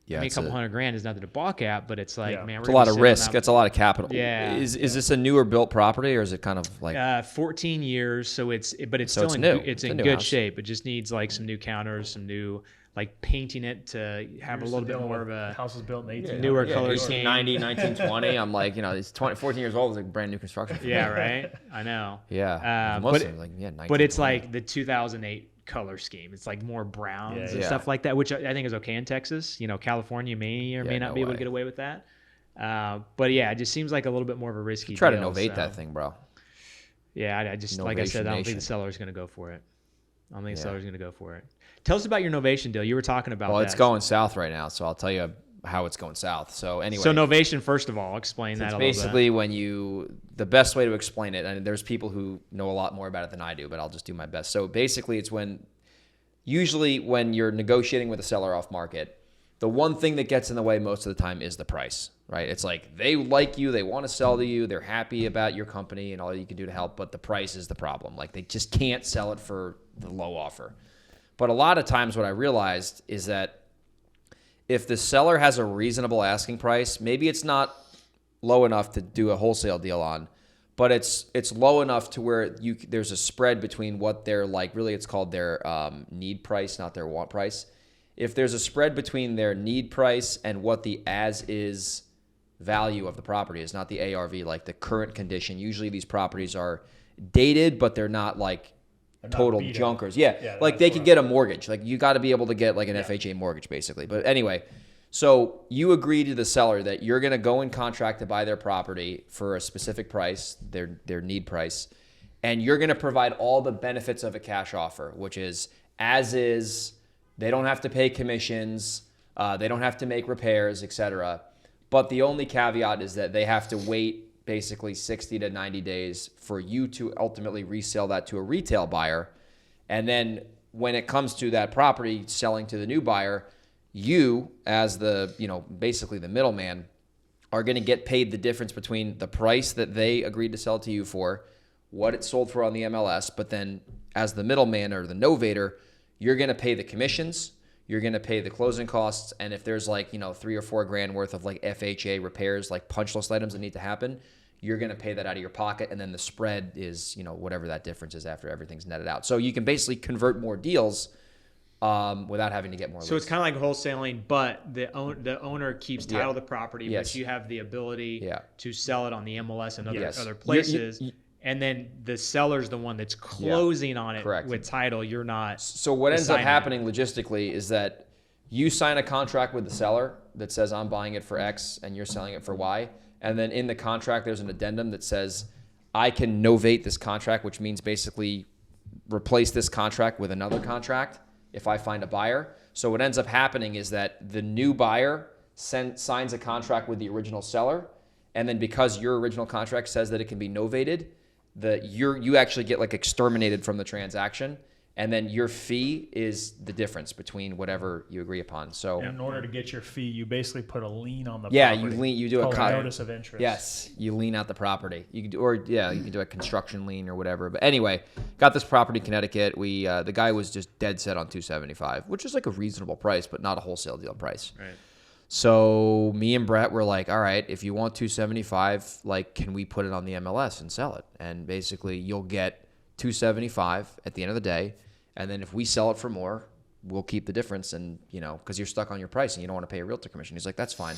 Speaker 3: Yeah,
Speaker 1: I mean, a couple $100,000 is nothing to balk at, but it's like, man,
Speaker 3: it's a lot of risk. That's a lot of capital.
Speaker 1: Yeah.
Speaker 3: Is this a newer built property or is it kind of like
Speaker 1: 14 years? So it's
Speaker 3: So
Speaker 1: still
Speaker 3: it's new.
Speaker 1: It's
Speaker 3: It's a
Speaker 1: in
Speaker 3: new
Speaker 1: good
Speaker 3: house.
Speaker 1: shape. It just needs like some new counters, some new like painting it to have a little bit more of a
Speaker 2: house was built in 18.
Speaker 1: newer color scheme.
Speaker 3: 1890, 1920. I'm like, it's 14 years old. It's like brand new construction. for me.
Speaker 1: Yeah, right. I know.
Speaker 3: Yeah.
Speaker 1: but
Speaker 3: Most of them, like, 1920.
Speaker 1: But it's like the 2008 color scheme. It's like more browns and
Speaker 3: Yeah.
Speaker 1: stuff like that, which I think is okay in Texas. California may or may not
Speaker 3: no
Speaker 1: be able
Speaker 3: way.
Speaker 1: to get away with that. But yeah, it just seems like a little bit more of a risky
Speaker 3: Try to
Speaker 1: deal,
Speaker 3: novate
Speaker 1: so.
Speaker 3: that thing, bro.
Speaker 1: Yeah, I just like I said, I don't think
Speaker 3: Nation.
Speaker 1: the seller's going to go for it. I don't think the seller's going to go for it. Tell us about your Novation deal. You were talking about
Speaker 3: Well,
Speaker 1: that.
Speaker 3: it's going south right now, so I'll tell you how it's going south. So anyway.
Speaker 1: So Novation, first of all, explain that
Speaker 3: It's
Speaker 1: a little bit.
Speaker 3: basically the best way to explain it, and there's people who know a lot more about it than I do, but I'll just do my best. So basically it's usually when you're negotiating with a seller off market, the one thing that gets in the way most of the time is the price, right? It's like they like you, they want to sell to you, they're happy about your company and all you can do to help, but the price is the problem. Like they just can't sell it for the low offer. But a lot of times what I realized is that if the seller has a reasonable asking price, maybe it's not low enough to do a wholesale deal on, but it's low enough to where there's a spread between what they're like, really it's called their need price, not their want price. If there's a spread between their need price and what the as-is value of the property is, not the ARV, like the current condition. Usually these properties are dated, but they're not like total junkers. Yeah, like they could get a mortgage. Like you got to be able to get like an FHA mortgage basically. But anyway, so you agree to the seller that you're going to go in contract to buy their property for a specific price, their need price, and you're going to provide all the benefits of a cash offer, which is as is. They don't have to pay commissions. They don't have to make repairs, etc. But the only caveat is that they have to wait basically 60 to 90 days for you to ultimately resell that to a retail buyer. And then when it comes to that property selling to the new buyer, you as the, basically the middleman are going to get paid the difference between the price that they agreed to sell to you for, what it sold for on the MLS, but then as the middleman or the novator, you're going to pay the commissions, you're going to pay the closing costs, and if there's like, $3 or $4 grand worth of like FHA repairs, like punch list items that need to happen, you're going to pay that out of your pocket, and then the spread is, whatever that difference is after everything's netted out. So you can basically convert more deals without having to get more.
Speaker 1: So it's kind of like wholesaling, but the owner keeps title of the property,
Speaker 3: Yes.
Speaker 1: but you have the ability
Speaker 3: Yeah.
Speaker 1: to sell it on the MLS and
Speaker 3: Yes.
Speaker 1: other places. And then the seller's the one that's closing on it
Speaker 3: Correct.
Speaker 1: with title. You're not.
Speaker 3: So what ends up
Speaker 1: assigning
Speaker 3: happening logistically is that you sign a contract with the seller that says I'm buying it for X and you're selling it for Y. And then in the contract, there's an addendum that says I can novate this contract, which means basically replace this contract with another contract if I find a buyer. So what ends up happening is that the new buyer signs a contract with the original seller. And then because your original contract says that it can be novated, you actually get like exterminated from the transaction, and then your fee is the difference between whatever you agree upon. So
Speaker 2: In order to get your fee, you basically put a lien on the
Speaker 3: yeah,
Speaker 2: property.
Speaker 3: you do a
Speaker 2: notice of interest.
Speaker 3: Yes, you lien out the property. You can do a construction lien or whatever. But anyway, got this property in Connecticut. We the guy was just dead set on $275, which is like a reasonable price, but not a wholesale deal price.
Speaker 1: Right.
Speaker 3: So me and Brett were like, all right, if you want $275, like, can we put it on the MLS and sell it? And basically you'll get $275 at the end of the day. And then if we sell it for more, we'll keep the difference. And, because you're stuck on your price and you don't want to pay a realtor commission. He's like, that's fine.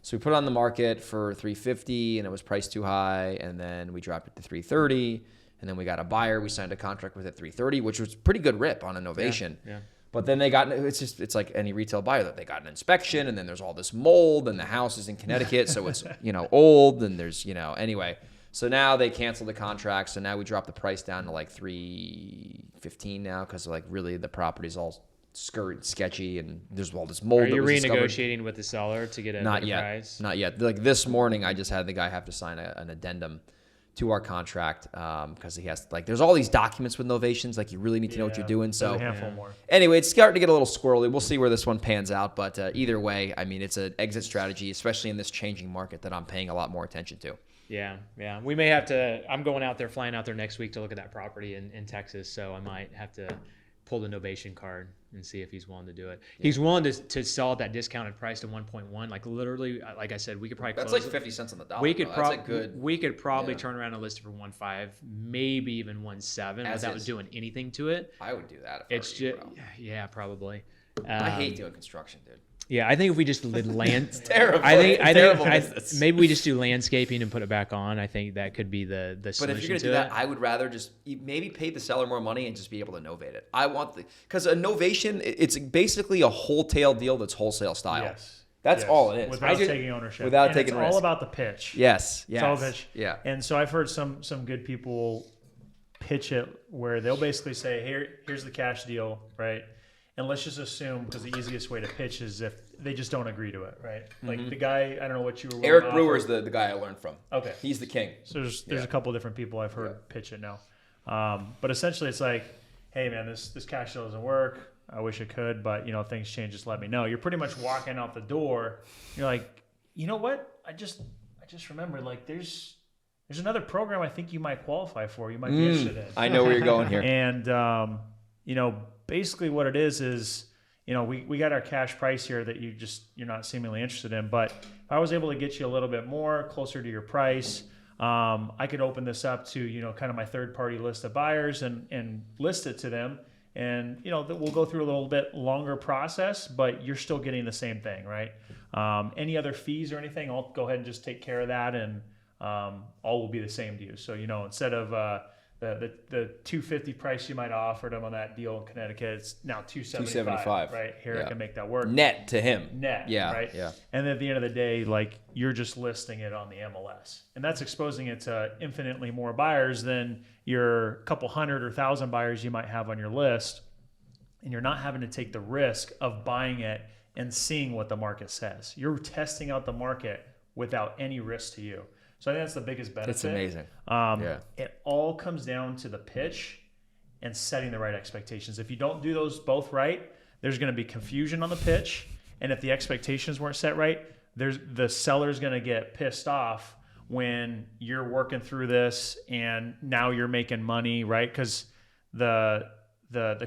Speaker 3: So we put it on the market for $350 and it was priced too high. And then we dropped it to $330. And then we got a buyer. We signed a contract with it at $330, which was a pretty good rip on innovation.
Speaker 1: Yeah.
Speaker 3: But then it's like any retail buyer that they got an inspection, and then there's all this mold, and the house is in Connecticut, so it's, old, and there's, anyway. So now they canceled the contract, so now we dropped the price down to like $315 now, because like really the property's all sketchy, and there's all this mold.
Speaker 1: Are you
Speaker 3: that was discovered.
Speaker 1: renegotiating with the seller to get a
Speaker 3: Not
Speaker 1: better
Speaker 3: yet.
Speaker 1: price?
Speaker 3: Not yet. Like this morning, I just had the guy have to sign an addendum to our contract because he has there's all these documents with novations. Like you really need to know what you're doing. So
Speaker 2: There's a handful more.
Speaker 3: anyway, it's starting to get a little squirrely. We'll see where this one pans out. But either way, I mean, it's an exit strategy, especially in this changing market that I'm paying a lot more attention to.
Speaker 1: Yeah. We may have to. I'm flying out there next week to look at that property in Texas. So I might have to pull the novation card and see if he's willing to do it. Yeah. He's willing to sell at that discounted price to 1.1. Like literally, like I said, we could probably
Speaker 3: That's
Speaker 1: close
Speaker 3: like 50 cents on the dollar.
Speaker 1: We could probably
Speaker 3: yeah.
Speaker 1: turn around and list it for 1.5, maybe even 1.7 without doing anything to it.
Speaker 3: I would do that.
Speaker 1: It's just probably.
Speaker 3: I hate doing construction, dude.
Speaker 1: Yeah, I think if we just did land,
Speaker 3: it's terrible.
Speaker 1: Maybe we just do landscaping and put it back on. I think that could be the solution.
Speaker 3: But if you're going to do that, I would rather just maybe pay the seller more money and just be able to novate it. Because a novation, it's basically a wholesale deal that's wholesale style.
Speaker 2: Yes.
Speaker 3: That's all it is.
Speaker 2: Without taking ownership.
Speaker 3: It's
Speaker 2: risk. All about the pitch.
Speaker 3: Yes.
Speaker 2: It's all pitch.
Speaker 3: Yeah.
Speaker 2: And so I've heard some good people pitch it where they'll basically say, here's the cash deal, right? And let's just assume, because the easiest way to pitch is if they just don't agree to it, right? Like the guy, I don't know what you were.
Speaker 3: Eric Brewer's the guy I learned from.
Speaker 2: Okay.
Speaker 3: He's the king.
Speaker 2: So there's a couple of different people I've heard pitch it now. But essentially it's like, hey man, this cash deal doesn't work. I wish it could, but if things change, just let me know. You're pretty much walking out the door. You're like, you know what? I just remembered, like there's another program I think you might qualify for. You might be interested in.
Speaker 3: I know where you're going here.
Speaker 2: And basically what it is we got our cash price here that you're not seemingly interested in. But if I was able to get you a little bit more closer to your price, I could open this up to kind of my third party list of buyers and list it to them. And we'll go through a little bit longer process, but you're still getting the same thing, right? Any other fees or anything, I'll go ahead and just take care of that, and all will be the same to you. So instead of the $250 price you might have offered them on that deal in Connecticut, it's now $275. Right here, I can make that work.
Speaker 3: Net to him.
Speaker 2: Yeah. Right. Yeah. And at the end of the day, like you're just listing it on the MLS, and that's exposing it to infinitely more buyers than your couple hundred or thousand buyers you might have on your list, and you're not having to take the risk of buying it and seeing what the market says. You're testing out the market without any risk to you. So I think that's the biggest benefit.
Speaker 3: It's amazing.
Speaker 2: It all comes down to the pitch and setting the right expectations. If you don't do those both right, there's going to be confusion on the pitch. And if the expectations weren't set right, the seller's going to get pissed off when you're working through this and now you're making money, right? Because the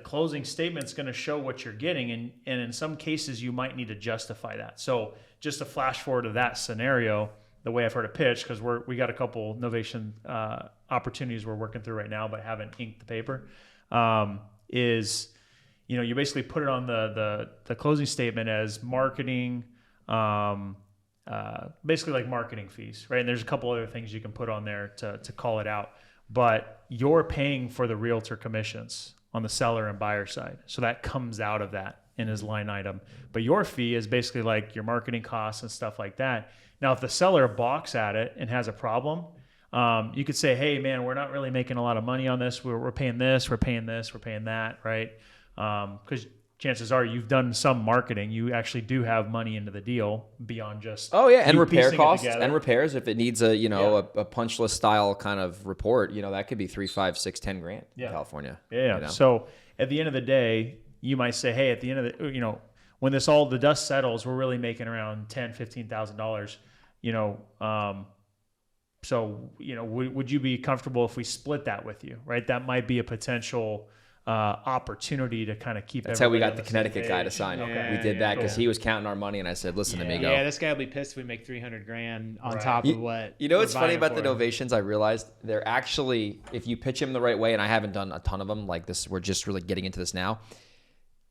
Speaker 2: closing statement's going to show what you're getting, and in some cases you might need to justify that. So just to flash forward to that scenario, the way I've heard it pitched, because we got a couple Novation opportunities we're working through right now, but haven't inked the paper, is you basically put it on the closing statement as marketing, basically like marketing fees, right? And there's a couple other things you can put on there to call it out, but you're paying for the realtor commissions on the seller and buyer side. So that comes out of that in his line item. But your fee is basically like your marketing costs and stuff like that. Now, if the seller balks at it and has a problem, you could say, hey, man, we're not really making a lot of money on this. We're paying this, we're paying this, we're paying that, right? Because chances are you've done some marketing. You actually do have money into the deal beyond just
Speaker 3: and repair
Speaker 2: piecing it
Speaker 3: costs
Speaker 2: together.
Speaker 3: and repairs. If it needs a punch list style kind of report, that could be $3, $5, $6, $10,000 in California.
Speaker 2: Yeah. So at the end of the day, you might say, hey, at the end of the when the dust settles, we're really making around $10,000, $15,000. So would you be comfortable if we split that with you, right? That might be a potential opportunity to kind of keep.
Speaker 3: That's how we got the Connecticut guy to sign. Okay. We did that because he was counting our money, and I said, "Listen to me, go."
Speaker 1: Yeah, this guy will be pissed if we make $300,000 on top of what.
Speaker 3: What's funny about the Novations? I realized they're actually, if you pitch them the right way, and I haven't done a ton of them like this. We're just really getting into this now.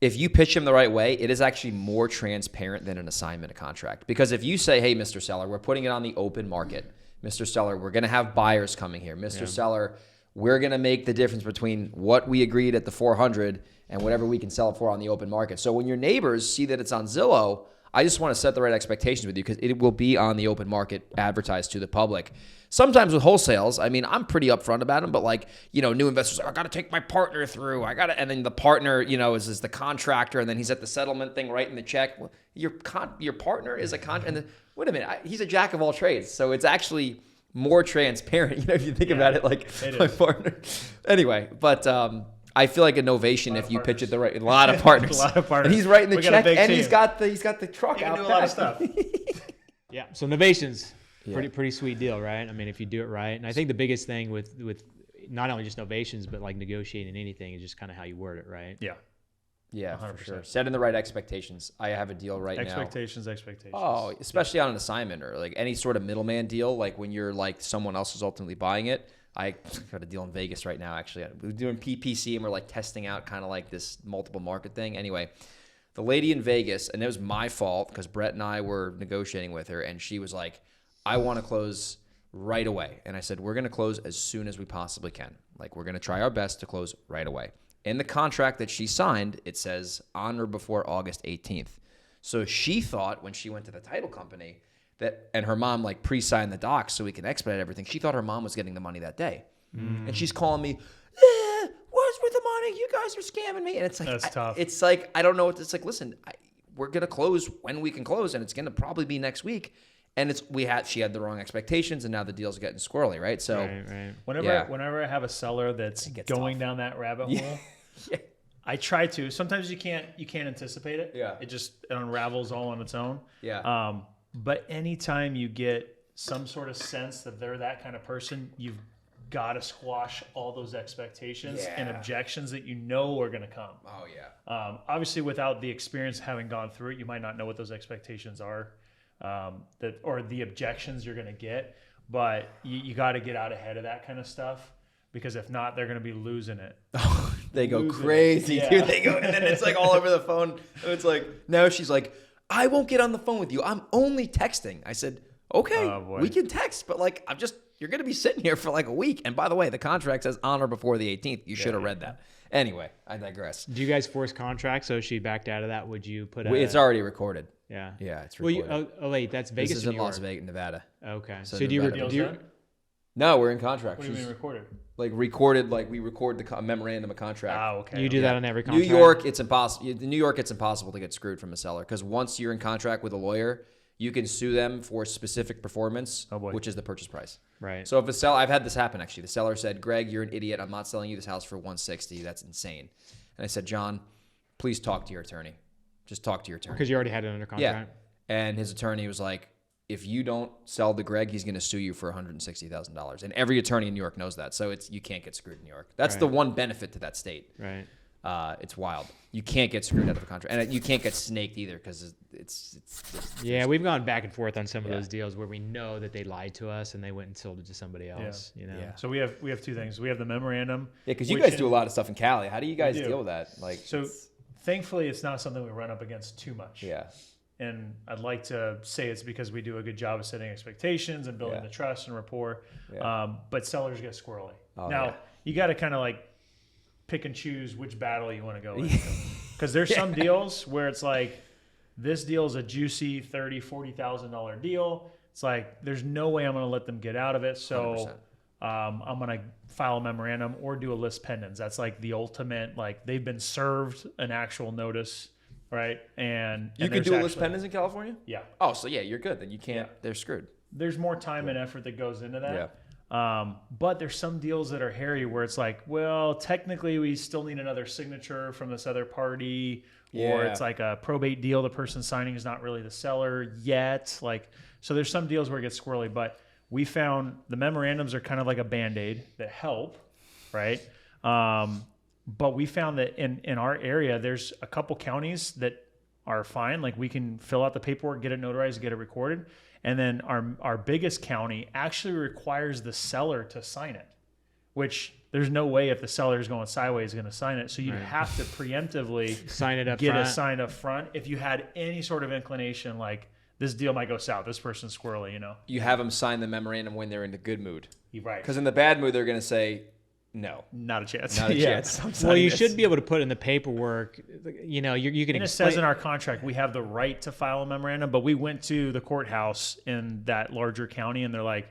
Speaker 3: If you pitch them the right way, it is actually more transparent than an assignment of contract. Because if you say, "Hey, Mr. Seller, we're putting it on the open market. Mr. Seller, we're going to have buyers coming here. Mr. Seller, we're going to make the difference between what we agreed at the 400 and whatever we can sell it for on the open market." So when your neighbors see that it's on Zillow, I just want to set the right expectations with you because it will be on the open market advertised to the public. Sometimes with wholesales, I mean, I'm pretty upfront about them, but new investors are, I got to take my partner through. And then the partner, is the contractor, and then he's at the settlement thing writing the check. Well, your partner is a contractor. And then, wait a minute, he's a jack of all trades. So it's actually more transparent, if you think about it, like my partner. Anyway, but I feel like a Novation, if you pitch it the right, a lot of partners. And he's writing the check, and he's got the truck out.
Speaker 2: Do a lot of stuff.
Speaker 1: Yeah. So Novations, pretty sweet deal, right? I mean, if you do it right, and I think the biggest thing with not only just Novations, but like negotiating anything is just kind of how you word it, right?
Speaker 2: Yeah.
Speaker 3: Yeah, 100%. For sure. Setting the right expectations. I have a deal right now.
Speaker 2: Expectations.
Speaker 3: Oh, especially on an assignment or like any sort of middleman deal, like when you're like someone else is ultimately buying it. I got a deal in Vegas right now, actually. We're doing PPC and we're like testing out kind of like this multiple market thing. Anyway, the lady in Vegas, and it was my fault because Brett and I were negotiating with her, and she was like, I want to close right away. And I said, we're going to close as soon as we possibly can. Like, we're going to try our best to close right away. In the contract that she signed, it says on or before August 18th. So she thought when she went to the title company that, and her mom like pre-signed the docs so we can expedite everything, she thought her mom was getting the money that day. And she's calling me, what's with the money? You guys are scamming me. And it's like,
Speaker 2: that's tough.
Speaker 3: It's like, I don't know what it's like. Listen, we're going to close when we can close, and it's going to probably be next week. And she had the wrong expectations, and now the deal's getting squirrely, right? So
Speaker 1: right.
Speaker 2: Whenever I have a seller that's going down that rabbit hole, I try to. Sometimes you can't anticipate it.
Speaker 3: Yeah.
Speaker 2: It just unravels all on its own.
Speaker 3: Yeah.
Speaker 2: But anytime you get some sort of sense that they're that kind of person, you've got to squash all those expectations and objections that are going to come.
Speaker 3: Oh yeah.
Speaker 2: Obviously, without the experience having gone through it, you might not know what those expectations are, or the objections you're going to get. But you got to get out ahead of that kind of stuff, because if not, they're going to be losing it.
Speaker 3: They go crazy, dude. They go, and then it's like all over the phone. It's like, now she's like, I won't get on the phone with you. I'm only texting. I said, okay, we can text, but like, you're going to be sitting here for like a week. And by the way, the contract says on or before the 18th. You should have read that. Anyway, I digress.
Speaker 1: Do you guys force contracts? So if she backed out of that, would you put
Speaker 3: it's already recorded.
Speaker 1: Yeah.
Speaker 3: Yeah, it's recorded.
Speaker 1: Well, wait, that's Vegas.
Speaker 3: This is in Las Vegas, Nevada.
Speaker 1: Okay.
Speaker 3: So
Speaker 1: do you
Speaker 3: No, we're in contract.
Speaker 2: What do you mean recorded?
Speaker 3: Like recorded, like we record the memorandum of contract.
Speaker 2: Ah, okay.
Speaker 1: You do that on every contract?
Speaker 3: New York, it's impossible. In New York, it's impossible to get screwed from a seller, because once you're in contract with a lawyer, you can sue them for specific performance,
Speaker 2: Oh, boy.
Speaker 3: which is the purchase price.
Speaker 1: Right.
Speaker 3: So if a seller, I've had this happen actually. The seller said, Greg, you're an idiot. I'm not selling you this house for 160. That's insane. And I said, John, please talk to your attorney. Just talk to your attorney.
Speaker 1: Because you already had it under contract.
Speaker 3: Yeah. And his attorney was like, if you don't sell to Greg, he's going to sue you for $160,000. And every attorney in New York knows that. So you can't get screwed in New York. That's the one benefit to that state.
Speaker 1: Right.
Speaker 3: It's wild. You can't get screwed out of a contract. And you can't get snaked either because it's
Speaker 1: Yeah, we've gone back and forth on some of those deals where we know that they lied to us and they went and sold it to somebody else. You know.
Speaker 3: Yeah.
Speaker 2: So we have two things. We have the memorandum.
Speaker 3: Yeah, because you guys do a lot of stuff in Cali. How do you guys deal with that? Like,
Speaker 2: So thankfully, it's not something we run up against too much.
Speaker 3: yeah.
Speaker 2: And I'd like to say it's because we do a good job of setting expectations and building the trust and rapport.
Speaker 3: Yeah.
Speaker 2: But sellers get squirrely.
Speaker 3: Oh,
Speaker 2: now,
Speaker 3: yeah.
Speaker 2: you got to kind of like pick and choose which battle you want to go into. Because there's some deals where it's like, this deal is a juicy $30,000, $40,000 deal. It's like, there's no way I'm going to let them get out of it. So I'm going to file a memorandum or do a list pendens. That's like the ultimate, like they've been served an actual notice. Right. And
Speaker 3: You can do a list pendens in California?
Speaker 2: Yeah.
Speaker 3: Oh, so yeah, you're good. Then you can't, they're screwed.
Speaker 2: There's more time and effort that goes into that. But there's some deals that are hairy where it's like, well, technically we still need another signature from this other party, or it's like a probate deal. The person signing is not really the seller yet. Like, so there's some deals where it gets squirrely, but we found the memorandums are kind of like a Band-Aid that help. Right. But we found that in our area, there's a couple counties that are fine. Like we can fill out the paperwork, get it notarized, get it recorded. And then our biggest county actually requires the seller to sign it, which there's no way if the seller is going sideways is going to sign it. So you'd have to preemptively
Speaker 1: Sign it up
Speaker 2: get
Speaker 1: front.
Speaker 2: it signed up front. If you had any sort of inclination, like this deal might go south, this person's squirrely, you know?
Speaker 3: You have them sign the memorandum when they're in the good mood.
Speaker 2: Right.
Speaker 3: Because in the bad mood, they're going to say, no.
Speaker 2: Not a chance.
Speaker 3: Not a chance. I'm
Speaker 1: Well,
Speaker 3: signing
Speaker 1: you
Speaker 3: this.
Speaker 1: should be able to put in the paperwork, you know, you can
Speaker 2: And it
Speaker 1: explain.
Speaker 2: says in our contract we have the right to file a memorandum, but we went to the courthouse in that larger county and they're like,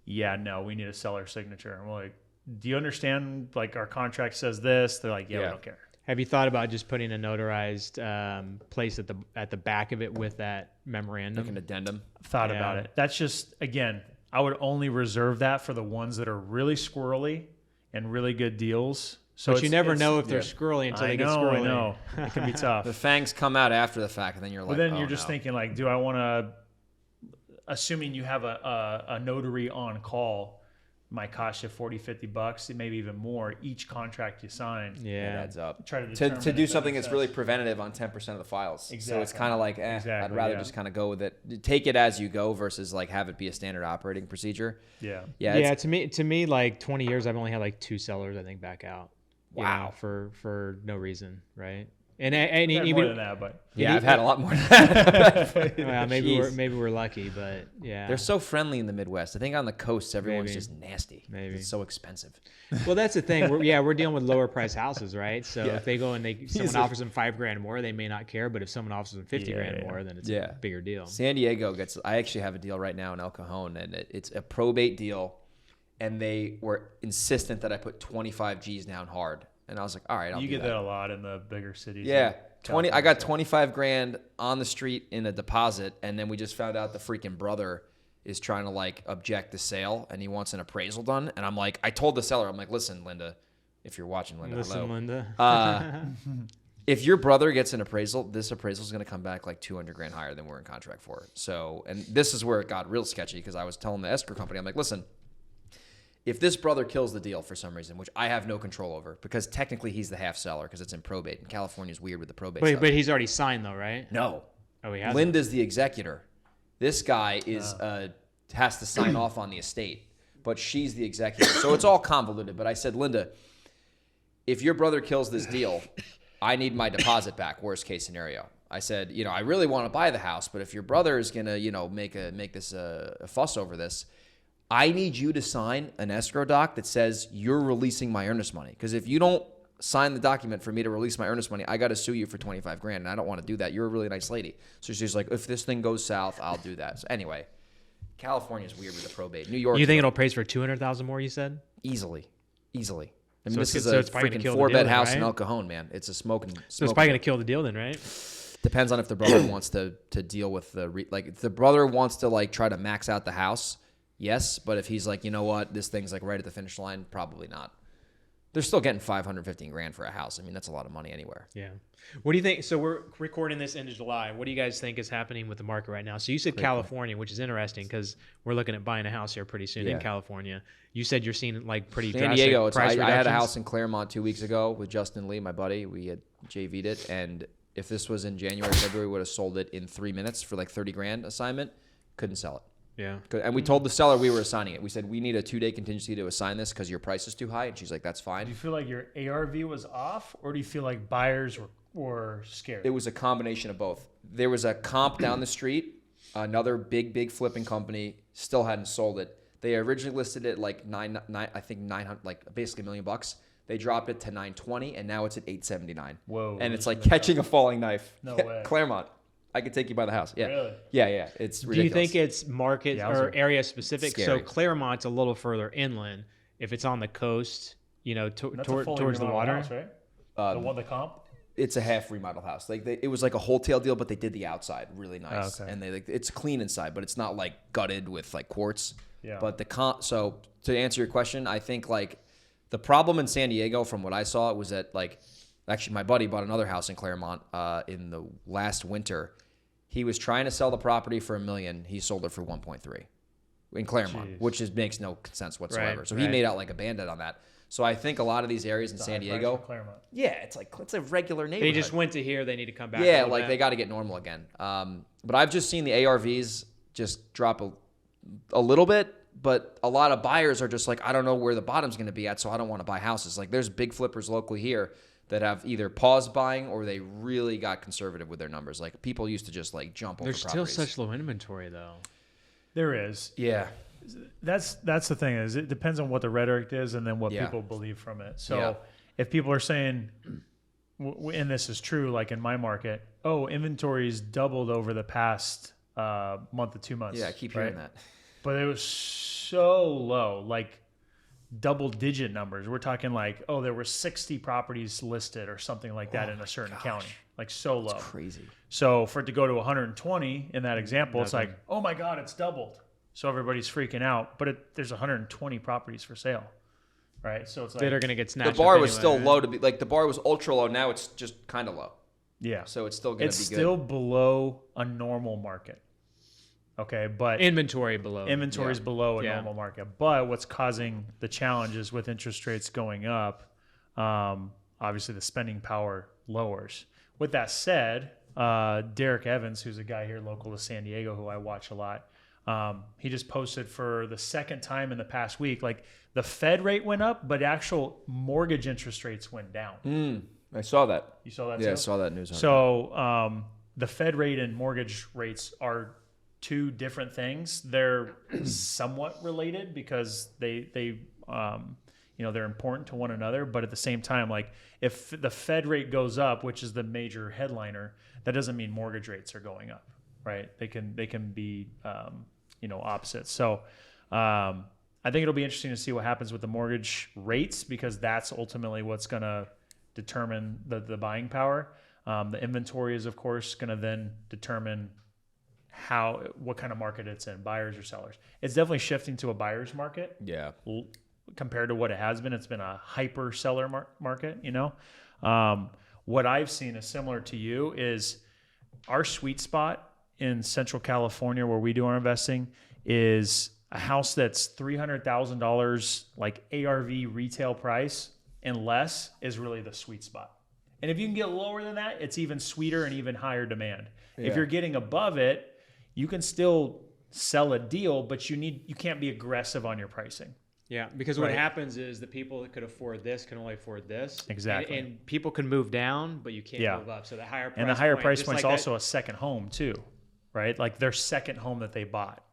Speaker 2: yeah, no, we need a seller signature. And we're like, do you understand? Like our contract says this. They're like, yeah, we don't care.
Speaker 1: Have you thought about just putting a notarized place at the back of it with that memorandum?
Speaker 3: Like an addendum.
Speaker 2: Thought about it. That's just, again, I would only reserve that for the ones that are really squirrely and really good deals. So
Speaker 1: But you never know if they're squirrely until they get squirrely.
Speaker 2: I know. It can be tough.
Speaker 3: The fangs come out after the fact, and then you're like,
Speaker 2: But then
Speaker 3: oh,
Speaker 2: you're just
Speaker 3: no.
Speaker 2: thinking like, do I want to, assuming you have a notary on call, might cost you $40-$50, maybe even more each contract you sign.
Speaker 3: It
Speaker 1: Yeah.
Speaker 3: adds up.
Speaker 2: Try to
Speaker 3: To
Speaker 2: determine
Speaker 3: do
Speaker 2: if that
Speaker 3: something
Speaker 2: makes
Speaker 3: that's really
Speaker 2: sense.
Speaker 3: preventative on 10% of the files. So it's
Speaker 2: Exactly.
Speaker 3: kind of like, I'd
Speaker 2: Exactly,
Speaker 3: rather
Speaker 2: yeah.
Speaker 3: just kind of go with it. Take it as you go versus like have it be a standard operating procedure.
Speaker 2: Yeah.
Speaker 3: Yeah.
Speaker 1: Yeah,
Speaker 3: it's-
Speaker 1: to me, like 20 years, I've only had like 2 sellers, I think, back out. you
Speaker 3: Wow.
Speaker 1: know, for no reason, right? And
Speaker 2: Had more
Speaker 1: even
Speaker 2: than that, but
Speaker 3: yeah, I've had a lot more than that.
Speaker 1: well,
Speaker 3: Jeez.
Speaker 1: maybe we're lucky, but yeah.
Speaker 3: They're so friendly in the Midwest. I think on the coast, everyone's
Speaker 1: Maybe.
Speaker 3: just nasty.
Speaker 1: Maybe.
Speaker 3: It's so expensive.
Speaker 1: Well, that's the thing. We're dealing with lower price houses, right? So
Speaker 3: Yeah.
Speaker 1: if they go and someone
Speaker 3: Easy.
Speaker 1: offers them $5,000 more, they may not care. But if someone offers them $50,000 more, then it's
Speaker 3: Yeah.
Speaker 1: a bigger deal.
Speaker 3: San Diego gets. I actually have a deal right now in El Cajon, and it's a probate deal, and they were insistent that I put 25 G's down hard, and I was like, all right, I'll
Speaker 2: you
Speaker 3: do
Speaker 2: get that a lot in the bigger cities.
Speaker 3: Yeah,
Speaker 2: like
Speaker 3: 20. I got
Speaker 2: California.
Speaker 3: 25 grand on the street in a deposit, and then we just found out the freaking brother is trying to like object the sale, and he wants an appraisal done. And I'm like, I told the seller, I'm like, listen, Linda, if you're watching, Linda,
Speaker 1: Listen,
Speaker 3: hello.
Speaker 1: Linda.
Speaker 3: If your brother gets an appraisal, this appraisal is going to come back like 200 grand higher than we're in contract for. So, and this is where it got real sketchy because I was telling the escrow company, I'm like, listen, if this brother kills the deal for some reason, which I have no control over, because technically he's the half seller because it's in probate, and California's weird with the probate stuff.
Speaker 1: But he's already signed though, right?
Speaker 3: No.
Speaker 1: Oh, he has.
Speaker 3: Linda's the executor. This guy is has to sign off on the estate, but she's the executor. So it's all convoluted. But I said, Linda, if your brother kills this deal, I need my deposit back. Worst case scenario. I said, I really want to buy the house, but if your brother is gonna, make this a fuss over this, I need you to sign an escrow doc that says you're releasing my earnest money. Because if you don't sign the document for me to release my earnest money, I got to sue you for 25 grand, and I don't want to do that. You're a really nice lady. So she's like, if this thing goes south, I'll do that. So anyway, California's weird with the probate. New York,
Speaker 1: You think it'll praise for 200,000 more? You said.
Speaker 3: easily. I mean,
Speaker 1: So
Speaker 3: this
Speaker 1: it's-
Speaker 3: is
Speaker 1: so
Speaker 3: a
Speaker 1: it's probably gonna
Speaker 3: freaking
Speaker 1: kill the deal
Speaker 3: 4-bed
Speaker 1: then,
Speaker 3: house in
Speaker 1: right?
Speaker 3: El Cajon, man. It's a smoking.
Speaker 1: So it's probably gonna kill the deal then, right?
Speaker 3: Depends on if the brother wants to deal with like if the brother wants to like try to max out the house, yes. But if he's like, you know what, this thing's like right at the finish line, probably not. They're still getting $515,000 for a house. I mean, that's a lot of money anywhere.
Speaker 1: Yeah. What do you think? So we're recording this into July. What do you guys think is happening with the market right now? So you said California, which is interesting because we're looking at buying a house here pretty soon in California. You said you're seeing like pretty
Speaker 3: San
Speaker 1: drastic
Speaker 3: Diego.
Speaker 1: price reductions.
Speaker 3: I had a house in Claremont 2 weeks ago with Justin Lee, my buddy. We had JV'd it, and if this was in January, February, we would have sold it in 3 minutes for like $30,000 assignment. Couldn't sell it.
Speaker 1: Yeah.
Speaker 3: And we told the seller we were assigning it. We said, we need a 2-day contingency to assign this because your price is too high. And she's like, that's fine.
Speaker 2: Do you feel like your ARV was off, or do you feel like buyers were scared?
Speaker 3: It was a combination of both. There was a comp down the street, another big flipping company, still hadn't sold it. They originally listed it like I think 900, like basically $1 million. They dropped it to 920, and now it's at 879.
Speaker 2: Whoa.
Speaker 3: And it's like catching a falling knife.
Speaker 2: No way.
Speaker 3: Claremont. I could take you by the house. Yeah.
Speaker 2: Really?
Speaker 3: Yeah. It's ridiculous.
Speaker 1: Do you think it's market or area specific?
Speaker 3: Scary.
Speaker 1: So Claremont's a little further inland. If it's on the coast, you know, towards the water.
Speaker 2: House, right? The comp?
Speaker 3: It's a half remodel house. Like it was like a wholesale deal, but they did the outside really nice.
Speaker 2: Okay.
Speaker 3: And it's clean inside, but it's not like gutted with like quartz.
Speaker 2: Yeah.
Speaker 3: But so to answer your question, I think like the problem in San Diego, from what I saw, was that like actually my buddy bought another house in Claremont in the last winter. He was trying to sell the property for $1 million. He sold it for 1.3 in Claremont, which makes no sense whatsoever.
Speaker 1: Right,
Speaker 3: so he made out like a bandit on that. So I so a lot of these areas in San Diego, yeah, it's a regular neighborhood.
Speaker 1: They just went to here. They need to come back.
Speaker 3: Yeah, like they got to get normal again. But I've just seen the ARVs just drop a little bit. But a lot of buyers are just like, I don't know where the bottom's going to be at, so I don't want to buy houses. Like there's big flippers locally here that have either paused buying or they really got conservative with their numbers. Like people used to just like jump over
Speaker 1: There's
Speaker 3: properties.
Speaker 1: still such low inventory though.
Speaker 2: There is.
Speaker 3: Yeah.
Speaker 2: That's the thing is it depends on what the rhetoric is and then what people believe from it. So if people are saying, and this is true, like in my market, inventory's doubled over the past month to 2 months.
Speaker 3: Yeah, I keep hearing that.
Speaker 2: But it was so low, like double-digit numbers. We're talking like, there were 60 properties listed or something like that in a certain county, like so low.
Speaker 3: That's crazy.
Speaker 2: So for it to go to 120 in that example, it's like, oh my God, it's doubled. So everybody's freaking out, but there's 120 properties for sale, right? So it's like
Speaker 1: that are going to get snatched.
Speaker 3: The bar
Speaker 1: up
Speaker 3: was
Speaker 1: anyway,
Speaker 3: still
Speaker 1: right?
Speaker 3: low to be like the bar was ultra low. Now it's just kind of low.
Speaker 2: Yeah.
Speaker 3: So it's still going to be good.
Speaker 2: It's still below a normal market. Okay, but
Speaker 1: Inventory below.
Speaker 2: Inventory is below a normal market. But what's causing the challenges with interest rates going up, obviously the spending power lowers. With that said, Derek Evans, who's a guy here local to San Diego who I watch a lot, he just posted for the second time in the past week, like the Fed rate went up, but actual mortgage interest rates went down.
Speaker 3: I saw that.
Speaker 2: You saw that
Speaker 3: Yeah,
Speaker 2: too?
Speaker 3: I saw that news.
Speaker 2: So the Fed rate and mortgage rates are two different things. They're somewhat related because they they're important to one another, but at the same time, like if the Fed rate goes up, which is the major headliner, that doesn't mean mortgage rates are going up, right? They can be opposites. So I think it'll be interesting to see what happens with the mortgage rates because that's ultimately what's going to determine the buying power. The inventory is of course going to then determine what kind of market it's in, buyers or sellers. It's definitely shifting to a buyer's market.
Speaker 3: Yeah.
Speaker 2: Compared to what it has been, it's been a hyper seller market. What I've seen is similar to you is our sweet spot in Central California where we do our investing is a house that's $300,000 like ARV retail price and less is really the sweet spot. And if you can get lower than that, it's even sweeter and even higher demand. Yeah. If you're getting above it, you can still sell a deal, but you can't be aggressive on your pricing.
Speaker 1: Yeah, because what happens is the people that could afford this can only afford this.
Speaker 2: Exactly.
Speaker 1: And people can move down, but you can't move up. So the higher price
Speaker 2: and the higher price
Speaker 1: just
Speaker 2: point's
Speaker 1: like
Speaker 2: also a second home too, right? Like their second home that they bought.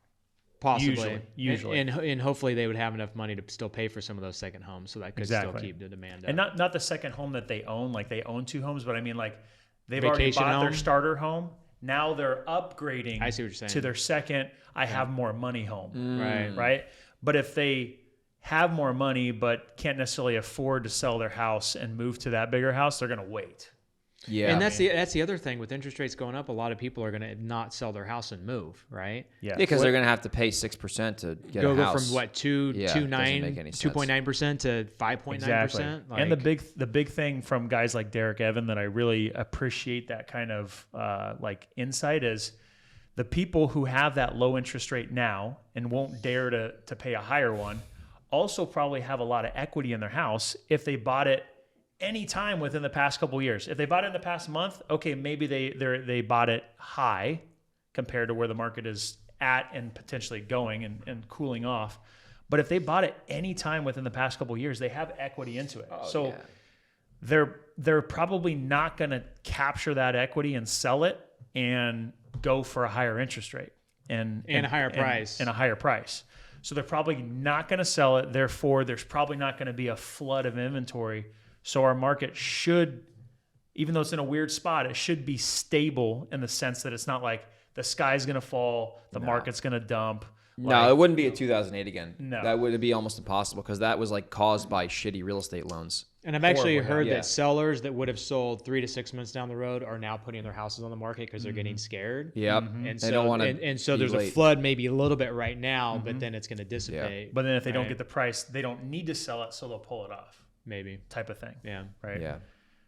Speaker 1: Possibly.
Speaker 2: Usually.
Speaker 1: And hopefully they would have enough money to still pay for some of those second homes so that could still keep the demand up.
Speaker 2: And not the second home that they own, like they own two homes, but I mean like they've
Speaker 1: Vacation
Speaker 2: already bought
Speaker 1: home?
Speaker 2: their starter home. Now they're upgrading
Speaker 1: I see what you're saying.
Speaker 2: to their second, I have more money home.
Speaker 1: Right.
Speaker 2: But if they have more money but can't necessarily afford to sell their house and move to that bigger house, they're going to wait.
Speaker 3: Yeah.
Speaker 1: And that's the other thing with interest rates going up. A lot of people are going to not sell their house and move, right?
Speaker 2: Yeah.
Speaker 3: Because they're going to have to pay 6% to get a
Speaker 1: Go
Speaker 3: house.
Speaker 1: from what
Speaker 3: Yeah, it doesn't make any sense.
Speaker 1: 2.9% to 5.9%.
Speaker 2: Exactly. And the big thing from guys like Derek Evan that I really appreciate that kind of like insight is the people who have that low interest rate now and won't dare to pay a higher one also probably have a lot of equity in their house if they bought it any time within the past couple of years. If they bought it in the past month, okay, maybe they bought it high compared to where the market is at and potentially going and cooling off. But if they bought it any time within the past couple of years, they have equity into it. So they're probably not going to capture that equity and sell it and go for a higher interest rate and
Speaker 1: a higher price.
Speaker 2: And a higher price. So they're probably not going to sell it. Therefore, there's probably not going to be a flood of inventory. So our market should, even though it's in a weird spot, it should be stable in the sense that it's not like the sky's going to fall, the market's going to dump.
Speaker 3: No, it wouldn't be a 2008 again.
Speaker 2: No.
Speaker 3: That would be almost impossible because that was like caused by shitty real estate loans.
Speaker 1: And I've actually heard
Speaker 3: Yeah.
Speaker 1: that sellers that would have sold 3 to 6 months down the road are now putting their houses on the market because they're getting scared.
Speaker 3: Yep.
Speaker 1: And
Speaker 3: They
Speaker 1: so,
Speaker 3: don't want to.
Speaker 1: and so there's a flood maybe a little bit right now, but then it's going to dissipate.
Speaker 2: But then if they don't get the price, they don't need to sell it, so they'll pull it off
Speaker 1: Maybe.
Speaker 2: type of thing.
Speaker 1: Yeah.
Speaker 2: Right?
Speaker 3: Yeah.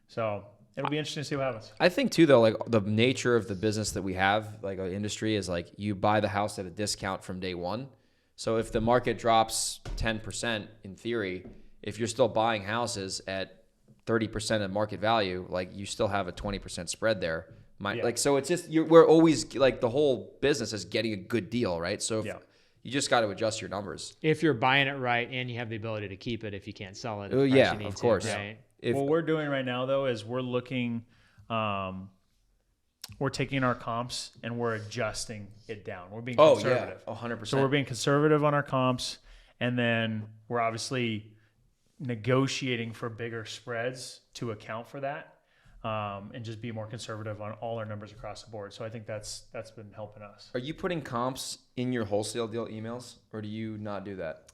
Speaker 2: So it'll be interesting to see what happens.
Speaker 3: I think too, though, like the nature of the business that we have, like our industry, is like you buy the house at a discount from day one. So if the market drops 10%, in theory, if you're still buying houses at 30% of market value, like you still have a 20% spread there. Like so, it's just we're always like the whole business is getting a good deal, right? So if, you just got to adjust your numbers.
Speaker 1: If you're buying it right and you have the ability to keep it if you can't sell it.
Speaker 3: Oh, yeah, of course.
Speaker 1: Right?
Speaker 2: What we're doing right now, though, is we're looking, we're taking our comps and we're adjusting it down. We're being conservative.
Speaker 3: Oh, yeah, 100%.
Speaker 2: So we're being conservative on our comps, and then we're obviously negotiating for bigger spreads to account for that, and just be more conservative on all our numbers across the board. So I think that's been helping us.
Speaker 3: Are you putting comps in your wholesale deal emails, or do you not do that?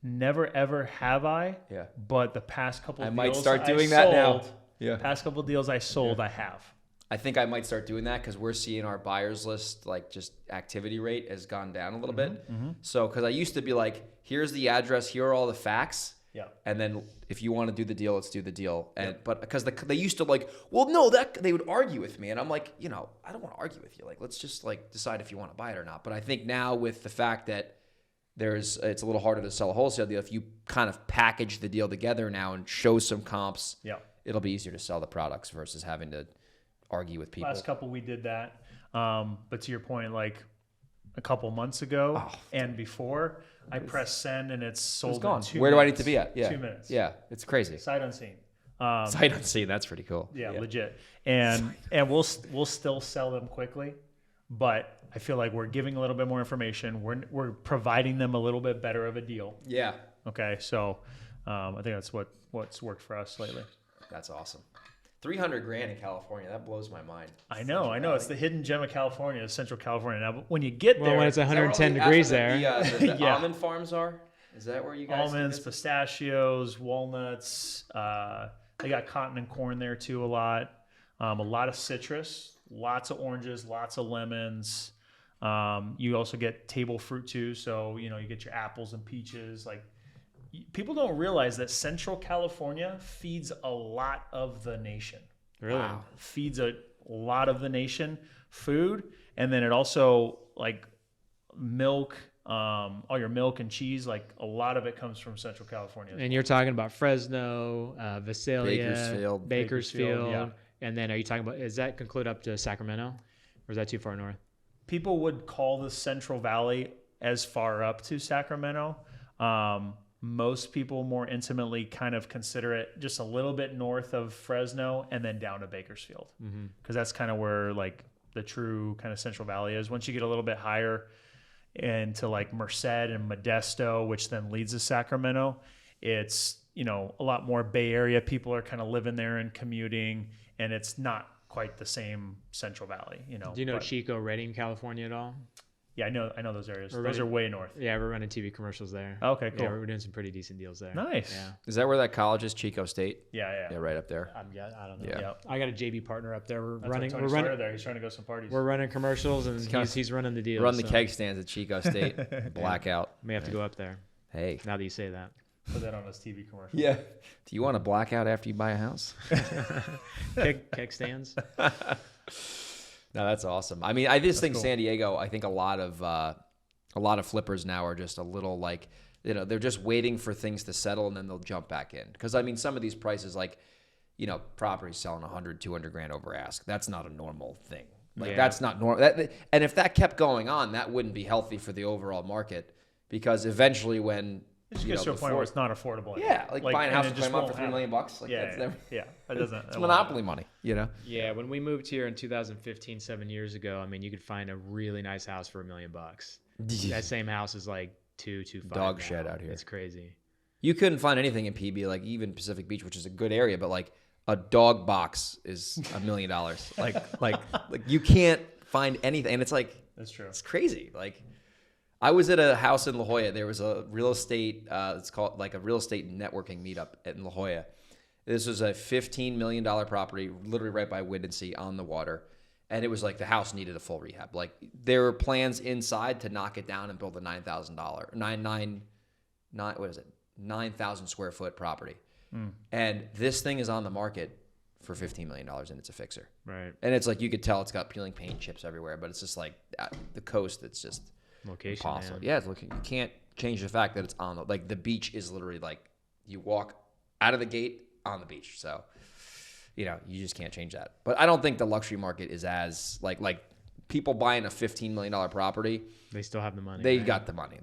Speaker 2: Never ever have I.
Speaker 3: Yeah.
Speaker 2: But the past couple
Speaker 3: I
Speaker 2: of
Speaker 3: might
Speaker 2: deals
Speaker 3: start doing
Speaker 2: I
Speaker 3: that
Speaker 2: sold,
Speaker 3: now. Yeah.
Speaker 2: Past couple of deals I sold, I have.
Speaker 3: I think I might start doing that because we're seeing our buyers list, like just activity rate has gone down a little bit. So, because I used to be like, here's the address, here are all the facts.
Speaker 2: Yeah.
Speaker 3: And then if you want to do the deal, let's do the deal. And but because they used to like, well, no, that they would argue with me, and I'm like, I don't want to argue with you. Like, let's just like decide if you want to buy it or not. But I think now with the fact that it's a little harder to sell a wholesale deal. If you kind of package the deal together now and show some comps, it'll be easier to sell the products versus having to argue with people.
Speaker 2: Last couple we did that. But to your point, like a couple months ago and before, I pressed send and it's sold.
Speaker 3: It's gone.
Speaker 2: In 2
Speaker 3: Where
Speaker 2: minutes.
Speaker 3: do I need to be at? Yeah.
Speaker 2: 2 minutes.
Speaker 3: Yeah. It's crazy.
Speaker 2: Sight unseen.
Speaker 3: Sight unseen. That's pretty cool.
Speaker 2: Yeah, legit. And we'll still sell them quickly, but I feel like we're giving a little bit more information. We're providing them a little bit better of a deal.
Speaker 3: Yeah.
Speaker 2: Okay, so I think that's what's worked for us lately.
Speaker 3: That's awesome. $300,000 in California. That blows my mind.
Speaker 2: I know. It's the hidden gem of California, Central California. Now, when you get there,
Speaker 1: when it's 110 degrees there,
Speaker 3: the almond farms are. Is that where you guys?
Speaker 2: Almonds, pistachios, walnuts. They got cotton and corn there too. A lot of citrus, lots of oranges, lots of lemons. You also get table fruit too. So you get your apples and peaches. Like people don't realize that Central California feeds a lot of the nation.
Speaker 1: Really?
Speaker 2: Wow. Feeds a lot of the nation food, and then it also like milk. All your milk and cheese, like a lot of it comes from Central California.
Speaker 1: And you're talking about Fresno, Visalia, Bakersfield. And then are you talking about, does that conclude up to Sacramento? Or is that too far north?
Speaker 2: People would call the Central Valley as far up to Sacramento. Most people more intimately kind of consider it just a little bit north of Fresno and then down to Bakersfield. Because that's kind of where like the true kind of Central Valley is. Once you get a little bit higher into like Merced and Modesto, which then leads to Sacramento, it's, a lot more Bay Area. People are kind of living there and commuting, and it's not quite the same Central Valley,
Speaker 1: Do you know Chico, Redding, California at all?
Speaker 2: Yeah, I know those areas.
Speaker 1: We're
Speaker 2: Those are
Speaker 1: ready-
Speaker 2: way north.
Speaker 1: Yeah, we're running TV commercials there.
Speaker 2: Okay, cool.
Speaker 1: Yeah, we're doing some pretty decent deals there.
Speaker 2: Nice.
Speaker 1: Yeah.
Speaker 3: Is that where that college is? Chico State?
Speaker 2: Yeah.
Speaker 3: Yeah, right up there.
Speaker 1: I don't know.
Speaker 3: Yeah.
Speaker 2: Yeah.
Speaker 1: I got a JV partner up there. We're
Speaker 2: That's
Speaker 1: running.
Speaker 2: Tony
Speaker 1: We're
Speaker 2: started
Speaker 1: running.
Speaker 2: there. He's trying to go some parties.
Speaker 1: We're running commercials, and
Speaker 3: kinda-
Speaker 1: he's running the deal.
Speaker 3: Run the
Speaker 1: so
Speaker 3: keg stands at Chico State. Blackout.
Speaker 1: May have to go up there.
Speaker 3: Hey.
Speaker 1: Now that you say that.
Speaker 2: Put that on his TV commercial.
Speaker 3: Yeah. Do you want a blackout after you buy a house?
Speaker 1: Keg stands.
Speaker 3: No, that's awesome. I mean, I just think
Speaker 2: cool.
Speaker 3: San Diego. I think a lot of flippers now are just a little like, they're just waiting for things to settle and then they'll jump back in. Because I mean, some of these prices, like, properties selling 100, 200 grand over ask. That's not a normal thing. Like
Speaker 1: Yeah.
Speaker 3: that's not normal. And if that kept going on, that wouldn't be healthy for the overall market. Because eventually, when
Speaker 2: It just gets to a point where it's not affordable.
Speaker 3: yeah, like buying a house
Speaker 2: and
Speaker 3: and
Speaker 2: it just
Speaker 3: claim up for
Speaker 2: won't
Speaker 3: $3 million
Speaker 2: happen.
Speaker 3: bucks. Like
Speaker 2: Yeah,
Speaker 3: that's never,
Speaker 2: that doesn't.
Speaker 3: it's monopoly money.
Speaker 1: Yeah, when we moved here in 2015, 7 years ago, I mean, you could find a really nice house for $1 million. That same house is like 2.25.
Speaker 3: Dog
Speaker 1: now.
Speaker 3: shit out here.
Speaker 1: It's crazy.
Speaker 3: You couldn't find anything in PB, like even Pacific Beach, which is a good area, but like a dog box is $1 million. like you can't find anything, and it's like
Speaker 2: That's true.
Speaker 3: it's crazy. Like I was at a house in La Jolla. There was a real estate. It's called like a real estate networking meetup in La Jolla. This was a $15 million property, literally right by Wind and Sea on the water. And it was like the house needed a full rehab. Like there were plans inside to knock it down and build a $9,000 square foot property. And this thing is on the market for $15 million and it's a fixer.
Speaker 1: Right.
Speaker 3: And it's like, you could tell it's got peeling paint chips everywhere, but it's just like the coast. It's just
Speaker 1: Location.
Speaker 3: impossible.
Speaker 1: Man.
Speaker 3: Yeah, it's looking. You can't change the fact that it's on the beach is literally like you walk out of the gate on the beach. So, you just can't change that. But I don't think the luxury market is as like people buying a $15 million property.
Speaker 1: They still have the money.
Speaker 3: They
Speaker 1: right?
Speaker 3: got the money.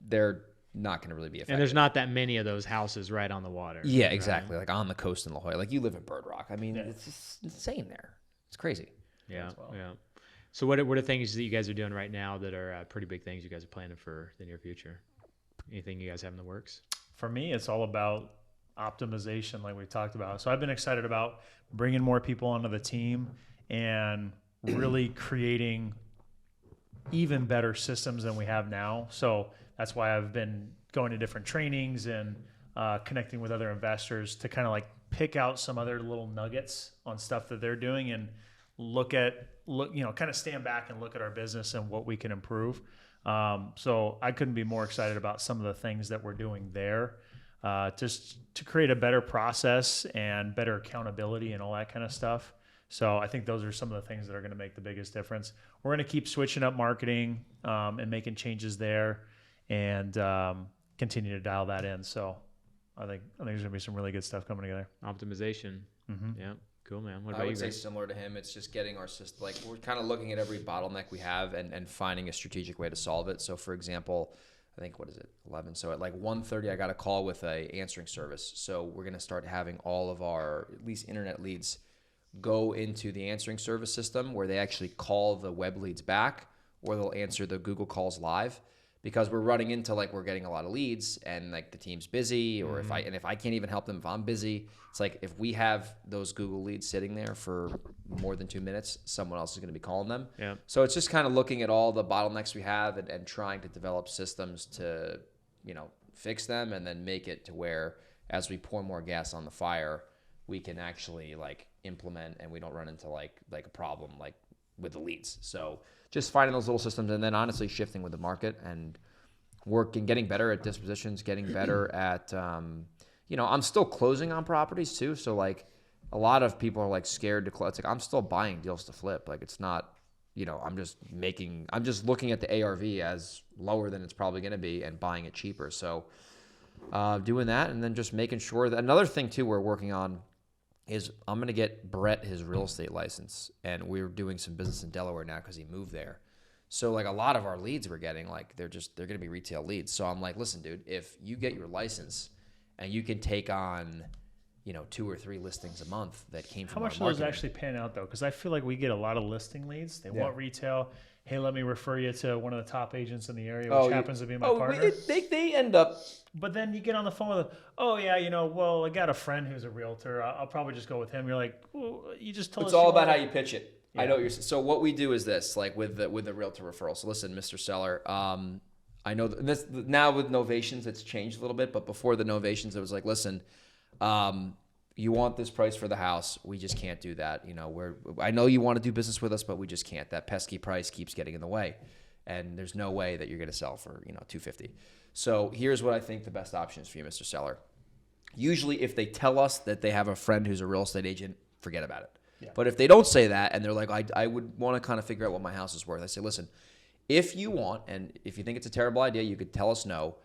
Speaker 3: They're not going to really be affected.
Speaker 1: And there's not that many of those houses right on the water.
Speaker 3: Yeah, exactly. Like on the coast in La Jolla. Like you live in Bird Rock. I mean,
Speaker 2: Yeah.
Speaker 3: it's just insane there. It's crazy.
Speaker 1: Yeah.
Speaker 2: as well.
Speaker 1: Yeah. So what are things that you guys are doing right now that are pretty big things you guys are planning for the near future? Anything you guys have in the works?
Speaker 2: For me, it's all about optimization, like we talked about. So I've been excited about bringing more people onto the team and really creating even better systems than we have now. So that's why I've been going to different trainings and connecting with other investors to kind of like pick out some other little nuggets on stuff that they're doing and kind of stand back and look at our business and what we can improve. So I couldn't be more excited about some of the things that we're doing there, just to create a better process and better accountability and all that kind of stuff. So I think those are some of the things that are going to make the biggest difference. We're going to keep switching up marketing and making changes there and continue to dial that in. So I think there's going to be some really good stuff coming together.
Speaker 1: Optimization.
Speaker 2: Mm-hmm.
Speaker 1: Yeah. Cool, man. What
Speaker 3: I
Speaker 1: about you
Speaker 3: would say
Speaker 1: guys?
Speaker 3: similar to him. It's just getting our system. Like we're kind of looking at every bottleneck we have and finding a strategic way to solve it. So for example, I think, 11? So at like 1:30, I got a call with a answering service. So we're going to start having all of our, at least internet leads, go into the answering service system where they actually call the web leads back or they'll answer the Google calls live, because we're running into like we're getting a lot of leads and like the team's busy, or if I can't even help them if I'm busy. It's like if we have those Google leads sitting there for more than 2 minutes, someone else is going to be calling them.
Speaker 1: Yeah.
Speaker 3: So it's just kind of looking at all the bottlenecks we have and trying to develop systems to, fix them and then make it to where as we pour more gas on the fire, we can actually like implement and we don't run into like a problem like with the leads. So just finding those little systems and then honestly shifting with the market and working, getting better at dispositions, getting better at, I'm still closing on properties too. So like a lot of people are like scared to close. It's like, I'm still buying deals to flip. Like it's not, I'm just looking at the ARV as lower than it's probably going to be and buying it cheaper. So doing that and then just making sure that another thing too we're working on is I'm going to get Brett his real estate license, and we're doing some business in Delaware now because he moved there. So like a lot of our leads we're getting, like they're going to be retail leads. So I'm like, listen, dude, if you get your license and you can take on, 2 or 3 listings a month that came from
Speaker 2: How much
Speaker 3: our
Speaker 2: of those
Speaker 3: marketing.
Speaker 2: actually pan out though? Because I feel like we get a lot of listing leads. They want retail. Hey, let me refer you to one of the top agents in the area, which happens to be my partner.
Speaker 3: They end up.
Speaker 2: But then you get on the phone with them. Oh yeah, well, I got a friend who's a realtor. I'll probably just go with him. You're like, well, you just told us.
Speaker 3: It's all about how you pitch it. I know what you're saying. So what we do is this, like with the realtor referral. So listen, Mr. Seller, I know this now with novations, it's changed a little bit, but before the novations, it was like, listen, you want this price for the house. We just can't do that. You know, I know you want to do business with us, but we just can't. That pesky price keeps getting in the way. And there's no way that you're going to sell for, $250. So here's what I think the best option is for you, Mr. Seller. Usually if they tell us that they have a friend who's a real estate agent, forget about it. Yeah. But if they don't say that and they're like, I would want to kind of figure out what my house is worth, I say, listen, if you want, and if you think it's a terrible idea, you could tell us no.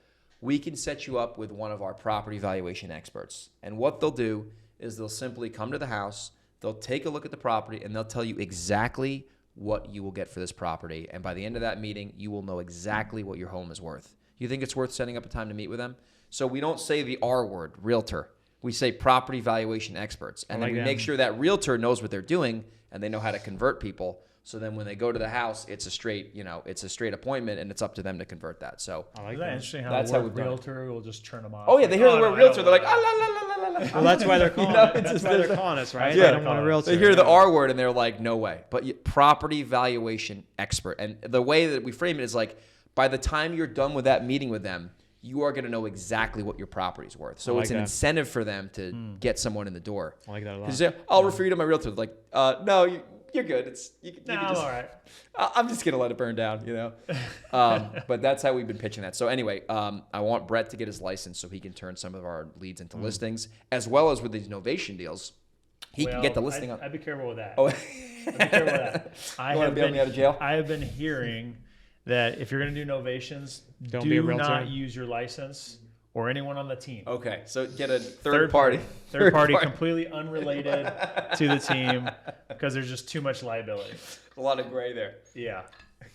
Speaker 3: We can set you up with one of our property valuation experts. And what they'll do is they'll simply come to the house, they'll take a look at the property, and they'll tell you exactly what you will get for this property. And by the end of that meeting, you will know exactly what your home is worth. You think it's worth setting up a time to meet with them? So we don't say the R word, realtor. We say property valuation experts. And then we make sure that realtor knows what they're doing and they know how to convert people. So then when they go to the house, it's a straight appointment, and it's up to them to convert that. So
Speaker 2: I like that. Interesting how
Speaker 3: that's
Speaker 2: the
Speaker 3: how
Speaker 2: word
Speaker 3: we've
Speaker 2: realtor will just turn them off.
Speaker 3: Oh yeah, they hear the word realtor, they're like, ah, la, la, la, la, la.
Speaker 1: Well, that's why they're calling. That's why they're calling us, right?
Speaker 3: Yeah.
Speaker 1: They don't want a realtor.
Speaker 3: They hear the R word and they're like, no way. But property valuation expert, and the way that we frame it is like, by the time you're done with that meeting with them, you are going to know exactly what your property's worth. So it's an incentive for them to get someone in the door.
Speaker 1: I like that a lot.
Speaker 3: Because I'll refer you to my realtor. Like, no, you're good. You can just,
Speaker 2: all right.
Speaker 3: I'm just gonna let it burn down, But that's how we've been pitching that. So anyway, I want Brett to get his license so he can turn some of our leads into listings, as well as with these novation deals. He can get the listing on.
Speaker 2: I'd be careful with that.
Speaker 3: Oh,
Speaker 2: I'd be careful with that.
Speaker 3: You want to bail me out of jail?
Speaker 2: I have been hearing that if you're going to do novations,
Speaker 1: Don't be a realtor.
Speaker 2: not use your license or anyone on the team.
Speaker 3: Okay, so get a third party.
Speaker 2: Third party completely unrelated to the team, because there's just too much liability.
Speaker 3: A lot of gray there.
Speaker 2: Yeah.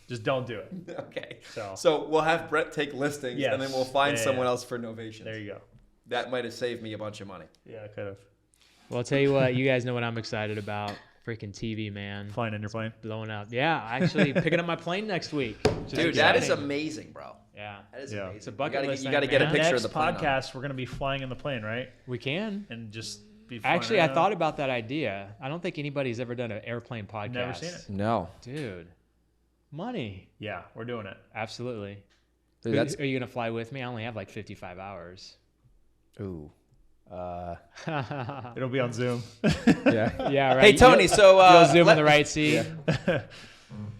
Speaker 2: Just don't do it.
Speaker 3: Okay.
Speaker 2: So
Speaker 3: we'll have Brett take listings, and then we'll find someone else for novations.
Speaker 2: There you go.
Speaker 3: That might have saved me a bunch of money.
Speaker 2: Yeah, I could have.
Speaker 1: Well, I'll tell you what, you guys know what I'm excited about. Freaking TV, man.
Speaker 2: Flying in your plane?
Speaker 1: Blowing up. Yeah, actually picking up my plane next week.
Speaker 3: Dude, that is amazing, bro.
Speaker 1: Yeah.
Speaker 3: That is amazing.
Speaker 1: It's a bucket list.
Speaker 3: You got to get a picture of the plane.
Speaker 2: Next podcast, we're going to be flying in the plane, right?
Speaker 1: We can.
Speaker 2: And just be flying
Speaker 1: Actually,
Speaker 2: around.
Speaker 1: I thought about that idea. I don't think anybody's ever done an airplane podcast.
Speaker 2: Never seen it.
Speaker 3: No.
Speaker 1: Dude. Money.
Speaker 2: Yeah, we're doing it.
Speaker 1: Absolutely.
Speaker 3: Dude,
Speaker 1: Are you going to fly with me? I only have like 55 hours.
Speaker 3: Ooh.
Speaker 2: It'll be on Zoom.
Speaker 3: Yeah.
Speaker 1: Yeah, right.
Speaker 3: Hey, Tony,
Speaker 1: You'll zoom in the right seat.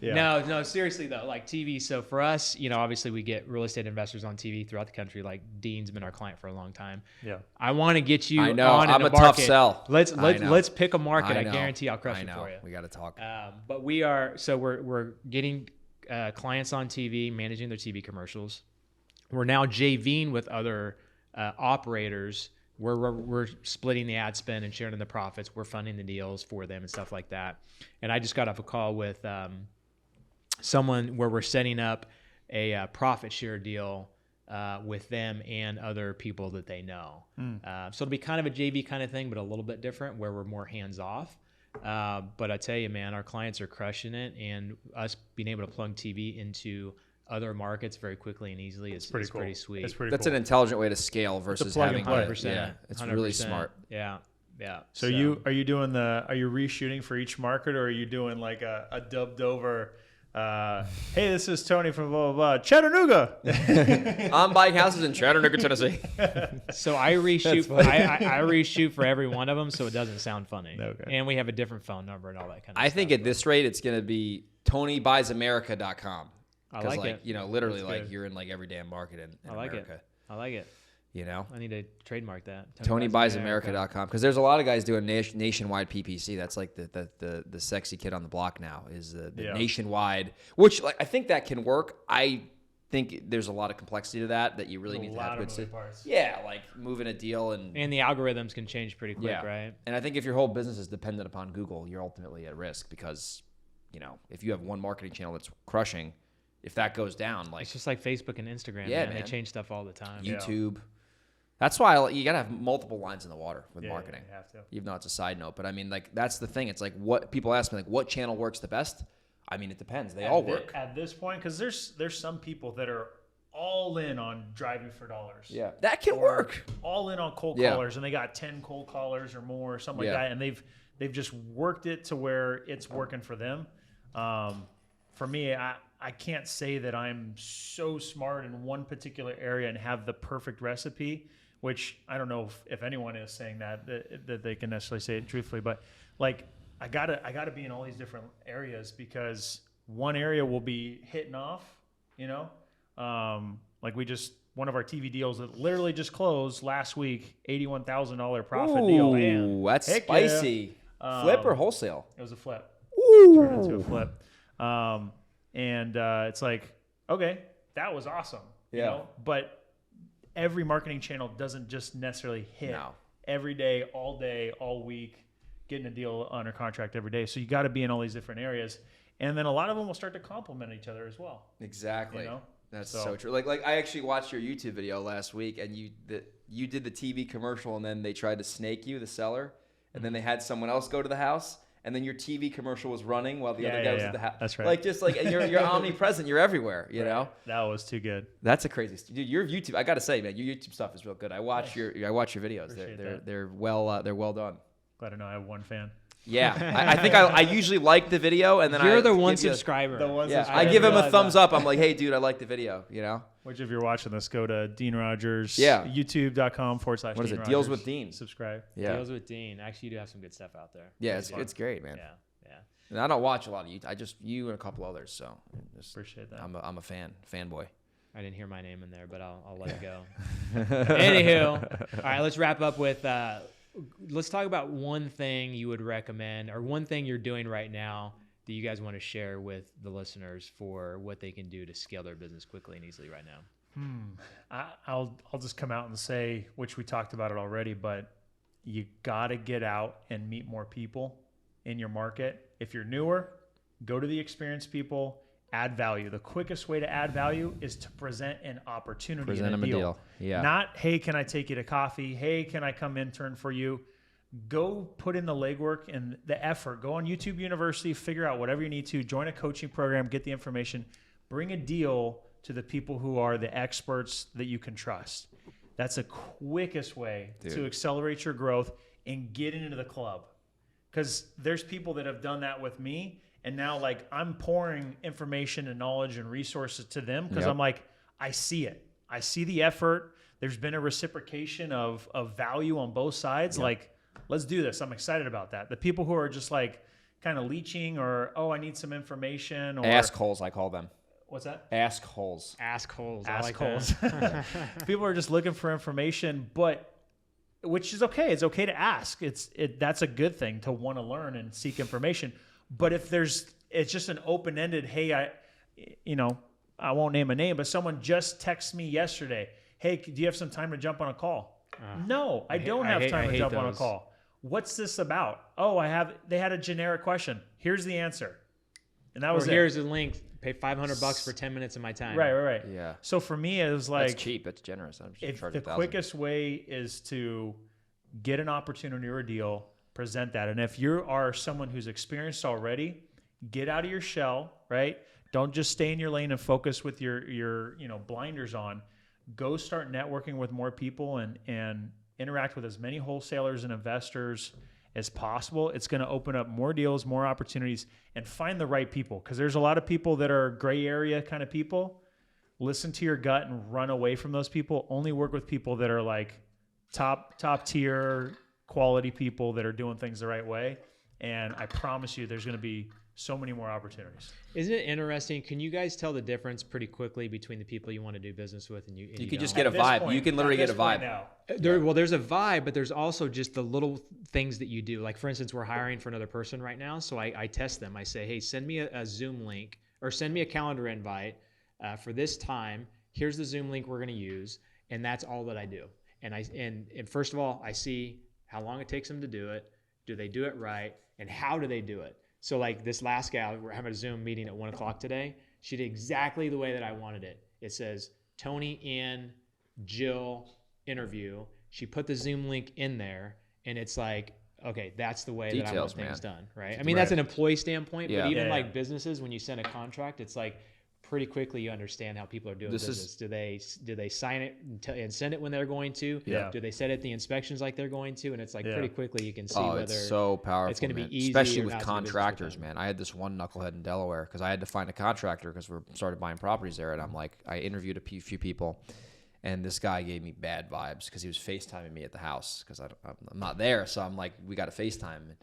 Speaker 2: Yeah.
Speaker 1: No, seriously though, like TV. So for us, obviously we get real estate investors on TV throughout the country. Like Dean's been our client for a long time.
Speaker 2: Yeah.
Speaker 1: I want to get you.
Speaker 3: I know.
Speaker 1: on in
Speaker 3: I'm
Speaker 1: the
Speaker 3: a tough
Speaker 1: market.
Speaker 3: sell.
Speaker 1: Let's pick a market. I
Speaker 3: know.
Speaker 1: guarantee I'll crush
Speaker 3: I
Speaker 1: it
Speaker 3: know.
Speaker 1: for you.
Speaker 3: We got to talk.
Speaker 1: But we're getting clients on TV, managing their TV commercials. We're now JVing with other operators. We're splitting the ad spend and sharing the profits. We're funding the deals for them and stuff like that. And I just got off a call with someone where we're setting up a profit share deal with them and other people that they know. So it'll be kind of a JV kind of thing, but a little bit different, where we're more hands off. But I tell you, man, our clients are crushing it, and us being able to plug TV into other markets very quickly and easily is pretty sweet.
Speaker 3: That's an intelligent way to scale versus having
Speaker 1: 100%.
Speaker 3: Yeah, it's 100%. Really smart.
Speaker 1: Yeah.
Speaker 2: So are you reshooting for each market, or are you doing like a dubbed over? Hey, this is Tony from blah blah blah, Chattanooga.
Speaker 3: I'm buying houses in Chattanooga, Tennessee.
Speaker 1: So I reshoot. I reshoot for every one of them, so it doesn't sound funny.
Speaker 2: Okay.
Speaker 1: And we have a different phone number and all that kind of stuff.
Speaker 3: I think at this rate, it's going to be TonyBuysAmerica.com.
Speaker 1: I like it.
Speaker 3: Literally,
Speaker 1: That's
Speaker 3: like
Speaker 1: good.
Speaker 3: you're in like every damn market in
Speaker 1: I like
Speaker 3: America.
Speaker 1: I like it. I need to trademark that.
Speaker 3: TonyBuysAmerica.com, because there's a lot of guys doing nationwide PPC. That's like the sexy kid on the block now is the nationwide, which like I think that can work. I think there's a lot of complexity to that you really need to have good
Speaker 2: parts.
Speaker 3: Yeah, like moving a deal and
Speaker 1: the algorithms can change pretty quick, right?
Speaker 3: And I think if your whole business is dependent upon Google, you're ultimately at risk, because if you have one marketing channel that's crushing, if that goes down, like
Speaker 1: it's just like Facebook and Instagram.
Speaker 3: Yeah,
Speaker 1: man. They change stuff all the time.
Speaker 3: YouTube. That's why you gotta have multiple lines in the water with marketing.
Speaker 2: You have to.
Speaker 3: Even though it's a side note, but I mean, like that's the thing. It's like what people ask me, like, what channel works the best? I mean, it depends. They all work
Speaker 2: at this point, because there's some people that are all in on driving for dollars.
Speaker 3: Yeah, that can work.
Speaker 2: All in on cold callers, and they got 10 cold callers or more, or something like that, and they've They've just worked it to where it's working for them. For me, I can't say that I'm so smart in one particular area and have the perfect recipe, which I don't know if anyone is saying that they can necessarily say it truthfully, but like I gotta be in all these different areas because one area will be hitting off, like one of our TV deals that literally just closed last week, $81,000 profit deal.
Speaker 3: Ooh, that's
Speaker 2: Heck
Speaker 3: spicy.
Speaker 2: yeah.
Speaker 3: Flip or wholesale?
Speaker 2: It was a flip.
Speaker 3: Ooh.
Speaker 2: Turned into a flip. And it's like, okay, that was awesome.
Speaker 3: Yeah.
Speaker 2: But every marketing channel doesn't just necessarily hit every day, all week, getting a deal under contract every day. So you got to be in all these different areas. And then a lot of them will start to complement each other as well.
Speaker 3: Exactly. That's so true. Like I actually watched your YouTube video last week, and you did the TV commercial, and then they tried to snake you, the seller, and then they had someone else go to the house, and then your TV commercial was running while the other guy was at the house.
Speaker 2: That's right.
Speaker 3: And you're omnipresent. You're everywhere. You know.
Speaker 2: That was too good.
Speaker 3: That's a crazy dude. Your YouTube, I gotta say, man, your YouTube stuff is real good. I watch your videos.
Speaker 2: Appreciate
Speaker 3: They're well done.
Speaker 2: Glad to know I have one fan.
Speaker 3: Yeah, I think I usually like the video, and then
Speaker 1: you're the one subscriber.
Speaker 3: I give him a thumbs up. I'm like, hey, dude, I like the video.
Speaker 2: Which, if you're watching this, go to Dean Rogers.
Speaker 3: Yeah.
Speaker 2: YouTube.com/Dean
Speaker 3: What is it?
Speaker 2: Rogers.
Speaker 3: Deals with Dean.
Speaker 2: Subscribe.
Speaker 3: Yeah.
Speaker 1: Deals with Dean. Actually, you do have some good stuff out there.
Speaker 3: Yeah, it's great, man.
Speaker 1: Yeah.
Speaker 3: And I don't watch a lot of YouTube. I just you and a couple others. So
Speaker 2: Appreciate that.
Speaker 3: I'm a fanboy.
Speaker 1: I didn't hear my name in there, but I'll let it go. Anywho, all right, let's wrap up with. Let's talk about one thing you would recommend, or one thing you're doing right now that you guys want to share with the listeners for what they can do to scale their business quickly and easily right now.
Speaker 2: I'll just come out and say, which we talked about it already, but you got to get out and meet more people in your market. If you're newer, go to the experienced people, add value. The quickest way to add value is to present an opportunity.
Speaker 3: Present them a deal. Yeah.
Speaker 2: Not, hey, can I take you to coffee? Hey, can I come intern for you? Go put in the legwork and the effort. Go on YouTube University, figure out whatever you need to, join a coaching program, get the information, bring a deal to the people who are the experts that you can trust. That's the quickest way to accelerate your growth and get into the club. Because there's people that have done that with me. And now, like, I'm pouring information and knowledge and resources to them because I'm like, I see it. I see the effort. There's been a reciprocation of value on both sides. Like, let's do this. I'm excited about that. The people who are just like kind of leeching or, I need some information. Or
Speaker 3: Assholes, I call them.
Speaker 2: What's that?
Speaker 3: Assholes.
Speaker 1: Assholes.
Speaker 2: Assholes. People are just looking for information, which is okay. It's okay to ask. That's a good thing to want to learn and seek information. But if it's just an open-ended, hey, I won't name a name, but someone just texted me yesterday, hey, do you have some time to jump on a call? No, I don't have time to jump on a call. What's this about? They had a generic question. Here's the answer. And that was it.
Speaker 1: Here's the link. Pay $500 for 10 minutes of my time.
Speaker 2: Right.
Speaker 3: Yeah.
Speaker 2: So for me, it was like,
Speaker 3: that's cheap. That's generous. I'm just charging
Speaker 2: the quickest way is to get an opportunity or a deal, present that. And if you are someone who's experienced already, get out of your shell, right? Don't just stay in your lane and focus with your blinders on. Go start networking with more people and interact with as many wholesalers and investors as possible. It's going to open up more deals, more opportunities, and find the right people. Because there's a lot of people that are gray area kind of people. Listen to your gut and run away from those people. Only work with people that are like top tier quality people that are doing things the right way. And I promise you there's going to be so many more opportunities.
Speaker 1: Isn't it interesting? Can you guys tell the difference pretty quickly between the people you want to do business with and you
Speaker 3: could just get a vibe. You can literally get a vibe.
Speaker 1: Well, there's a vibe, but there's also just the little things that you do. Like, for instance, we're hiring for another person right now. So I test them. I say, hey, send me a Zoom link or send me a calendar invite for this time. Here's the Zoom link we're going to use. And that's all that I do. And first of all, I see how long it takes them to do it. Do they do it right? And how do they do it? So like this last gal, we're having a Zoom meeting at 1:00 today. She did exactly the way that I wanted it. It says Tony and Jill interview. She put the Zoom link in there, and it's like, okay, that's the way that I want things done, right? I mean, that's an employee standpoint, but even like businesses, when you send a contract, it's like pretty quickly you understand how people are doing business. Do they sign it and send it when they're going to?
Speaker 2: Yeah.
Speaker 1: Do they set it the inspections like they're going to? And it's like pretty quickly you can see whether
Speaker 3: it's so powerful.
Speaker 1: it's going to be easy,
Speaker 3: especially
Speaker 1: or
Speaker 3: with
Speaker 1: not to do business
Speaker 3: contractors,
Speaker 1: with them.
Speaker 3: man. I had this one knucklehead in Delaware because I had to find a contractor because we started buying properties there, and I'm like, I interviewed a few people, and this guy gave me bad vibes because he was FaceTiming me at the house because I'm not there, so I'm like, we got to FaceTime,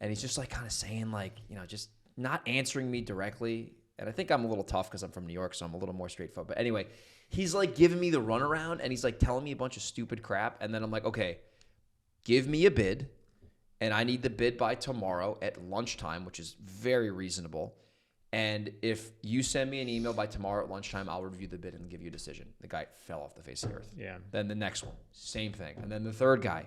Speaker 3: and he's just like kind of saying like, just not answering me directly. And I think I'm a little tough because I'm from New York, so I'm a little more straightforward. But anyway, he's like giving me the runaround, and he's like telling me a bunch of stupid crap. And then I'm like, okay, give me a bid, and I need the bid by tomorrow at lunchtime, which is very reasonable. And if you send me an email by tomorrow at lunchtime, I'll review the bid and give you a decision. The guy fell off the face of the earth.
Speaker 1: Yeah.
Speaker 3: Then the next one, same thing. And then the third guy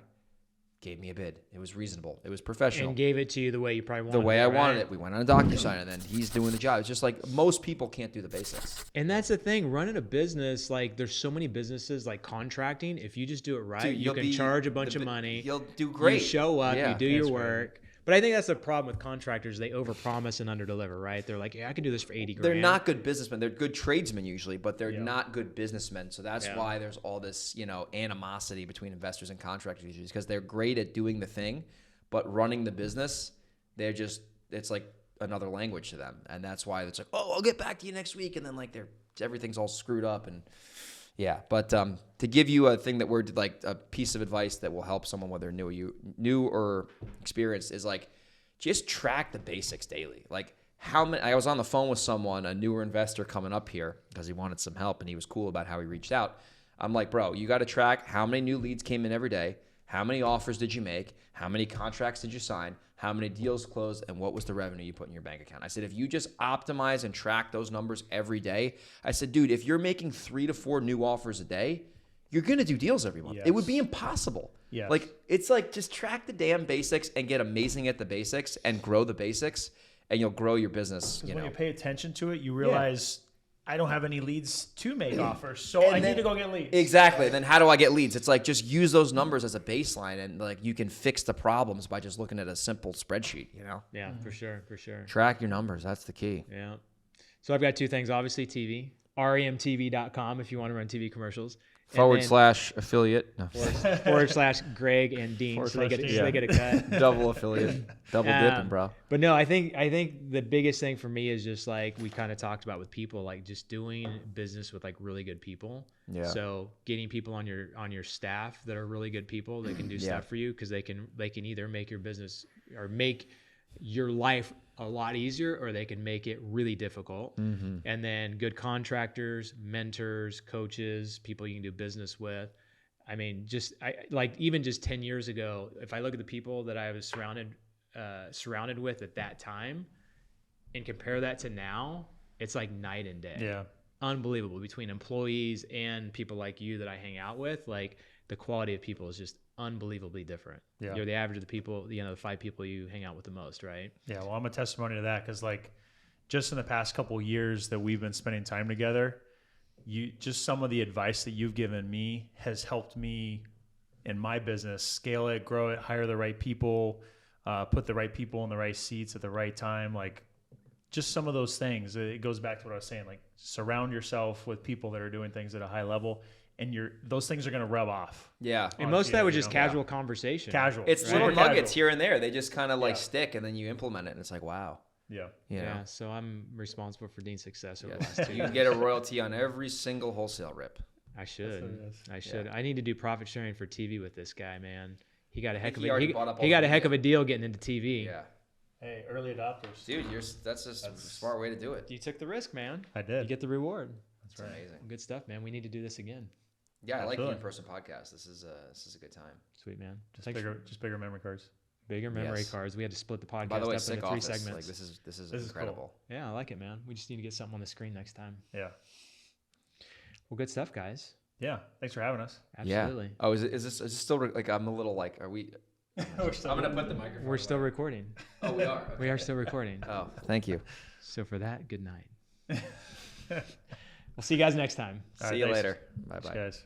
Speaker 3: gave me a bid. It was reasonable. It was professional.
Speaker 1: And gave it to you the way you probably wanted it.
Speaker 3: The way I
Speaker 1: right?
Speaker 3: wanted it. We went on a DocuSign, and then he's doing the job. It's just like most people can't do the basics.
Speaker 1: And that's the thing, running a business, like there's so many businesses like contracting. If you just do it right,
Speaker 3: Dude,
Speaker 1: you can charge a bunch of money.
Speaker 3: You'll do great.
Speaker 1: You show up,
Speaker 3: Yeah,
Speaker 1: you do your
Speaker 2: that's
Speaker 1: work. But I think that's the problem with contractors. They overpromise and underdeliver, right? They're like, yeah, I can do this for 80 grand.
Speaker 3: They're not good businessmen. They're good tradesmen usually, but they're
Speaker 2: Yeah.
Speaker 3: not good businessmen. So that's
Speaker 1: Yeah.
Speaker 3: why there's all this, animosity between investors and contractors usually, because they're great at doing the thing, but running the business, it's like another language to them. And that's why it's like, oh, I'll get back to you next week. And then like everything's all screwed up. And yeah, but to give you a thing that we're like a piece of advice that will help someone whether new or experienced is like just track the basics daily. Like I was on the phone with someone, a newer investor coming up here because he wanted some help and he was cool about how he reached out. I'm like, bro, you got to track how many new leads came in every day. How many offers did you make? How many contracts did you sign? How many deals closed? And what was the revenue you put in your bank account? I said, if you just optimize and track those numbers every day, I said, dude, if you're making 3 to 4 new offers a day, you're going to do deals every month.
Speaker 2: Yes.
Speaker 3: It would be impossible.
Speaker 2: Yes.
Speaker 3: Like, it's like just track the damn basics and get amazing at the basics and grow the basics, and you'll grow your business.
Speaker 2: When you pay attention to it, you realize I don't have any leads to make offers, so I need to go get leads.
Speaker 3: Exactly. And then how do I get leads? It's like just use those numbers as a baseline, and like you can fix the problems by just looking at a simple spreadsheet,
Speaker 1: Yeah, for sure.
Speaker 3: Track your numbers. That's the key.
Speaker 1: Yeah. So I've got 2 things. Obviously, TV. remtv.com if you want to run TV commercials.
Speaker 3: / affiliate. No.
Speaker 1: / Greg and Dean. So they get a cut.
Speaker 3: Double affiliate. Double dipping, bro.
Speaker 1: But no, I think the biggest thing for me is just like we kind of talked about with people, like just doing business with like really good people.
Speaker 3: Yeah.
Speaker 1: So getting people on your staff that are really good people that can do stuff for you, because they can either make your business or make your life a lot easier, or they can make it really difficult.
Speaker 3: Mm-hmm.
Speaker 1: And then good contractors, mentors, coaches, people you can do business with. I mean, even just 10 years ago, if I look at the people that I was surrounded with at that time and compare that to now, it's like night and day.
Speaker 2: Yeah.
Speaker 1: Unbelievable. Between employees and people like you that I hang out with, like the quality of people is just unbelievably different.
Speaker 2: Yeah.
Speaker 1: You're the average of the people, the 5 people you hang out with the most, right?
Speaker 2: Yeah. Well, I'm a testimony to that, because like just in the past couple of years that we've been spending time together, just some of the advice that you've given me has helped me in my business scale it, grow it, hire the right people, put the right people in the right seats at the right time. Like just some of those things. It goes back to what I was saying, like surround yourself with people that are doing things at a high level, and those things are going to rub off.
Speaker 3: Yeah.
Speaker 1: And most of that was just casual conversation.
Speaker 2: Casual.
Speaker 3: It's
Speaker 2: right?
Speaker 3: little
Speaker 2: Casual.
Speaker 3: nuggets here and there. They just kind of like stick, and then you implement it, and it's like, wow.
Speaker 2: Yeah.
Speaker 1: Yeah. So I'm responsible for Dean's success over the last 2
Speaker 3: You
Speaker 1: years.
Speaker 3: can get a royalty on every single wholesale rip.
Speaker 1: I should.
Speaker 2: what it is.
Speaker 1: I should. Yeah. I need to do profit sharing for TV with this guy, man. He got a heck of
Speaker 3: he already bought up all
Speaker 1: he got
Speaker 3: the
Speaker 1: a heck
Speaker 3: media.
Speaker 1: of a deal getting into TV.
Speaker 3: Yeah.
Speaker 2: Hey, early adopters.
Speaker 3: Dude, that's a smart way to do it.
Speaker 1: You took the risk, man.
Speaker 2: I did.
Speaker 1: You get the reward.
Speaker 2: That's right.
Speaker 3: Amazing.
Speaker 1: Good stuff, man. We need to do this again.
Speaker 3: Yeah, I like the
Speaker 2: Absolutely.
Speaker 3: in-person podcast. This is a good time.
Speaker 1: Sweet, man.
Speaker 2: Just bigger memory cards.
Speaker 1: Bigger memory
Speaker 3: Yes.
Speaker 1: cards. We had to split the podcast
Speaker 3: By the way,
Speaker 1: up
Speaker 3: sick
Speaker 1: into 3
Speaker 3: office.
Speaker 1: segments.
Speaker 3: Like this is
Speaker 2: This is
Speaker 3: incredible.
Speaker 1: Yeah, I like it, man. We just need to get something on the screen next time.
Speaker 2: Yeah.
Speaker 1: Well, good stuff, guys.
Speaker 2: Yeah. Thanks for having us.
Speaker 1: Absolutely.
Speaker 3: Yeah. Oh, is this still like I'm a little like are we?
Speaker 2: We're still
Speaker 3: I'm gonna put the microphone.
Speaker 1: We're still
Speaker 3: away.
Speaker 1: recording.
Speaker 3: Oh, we are.
Speaker 1: We are still recording.
Speaker 3: Oh, thank you.
Speaker 1: So for that, good night. We'll see you guys next time.
Speaker 2: All right,
Speaker 3: See you
Speaker 2: thanks.
Speaker 3: later. Bye
Speaker 2: Thanks,
Speaker 3: bye.
Speaker 2: guys.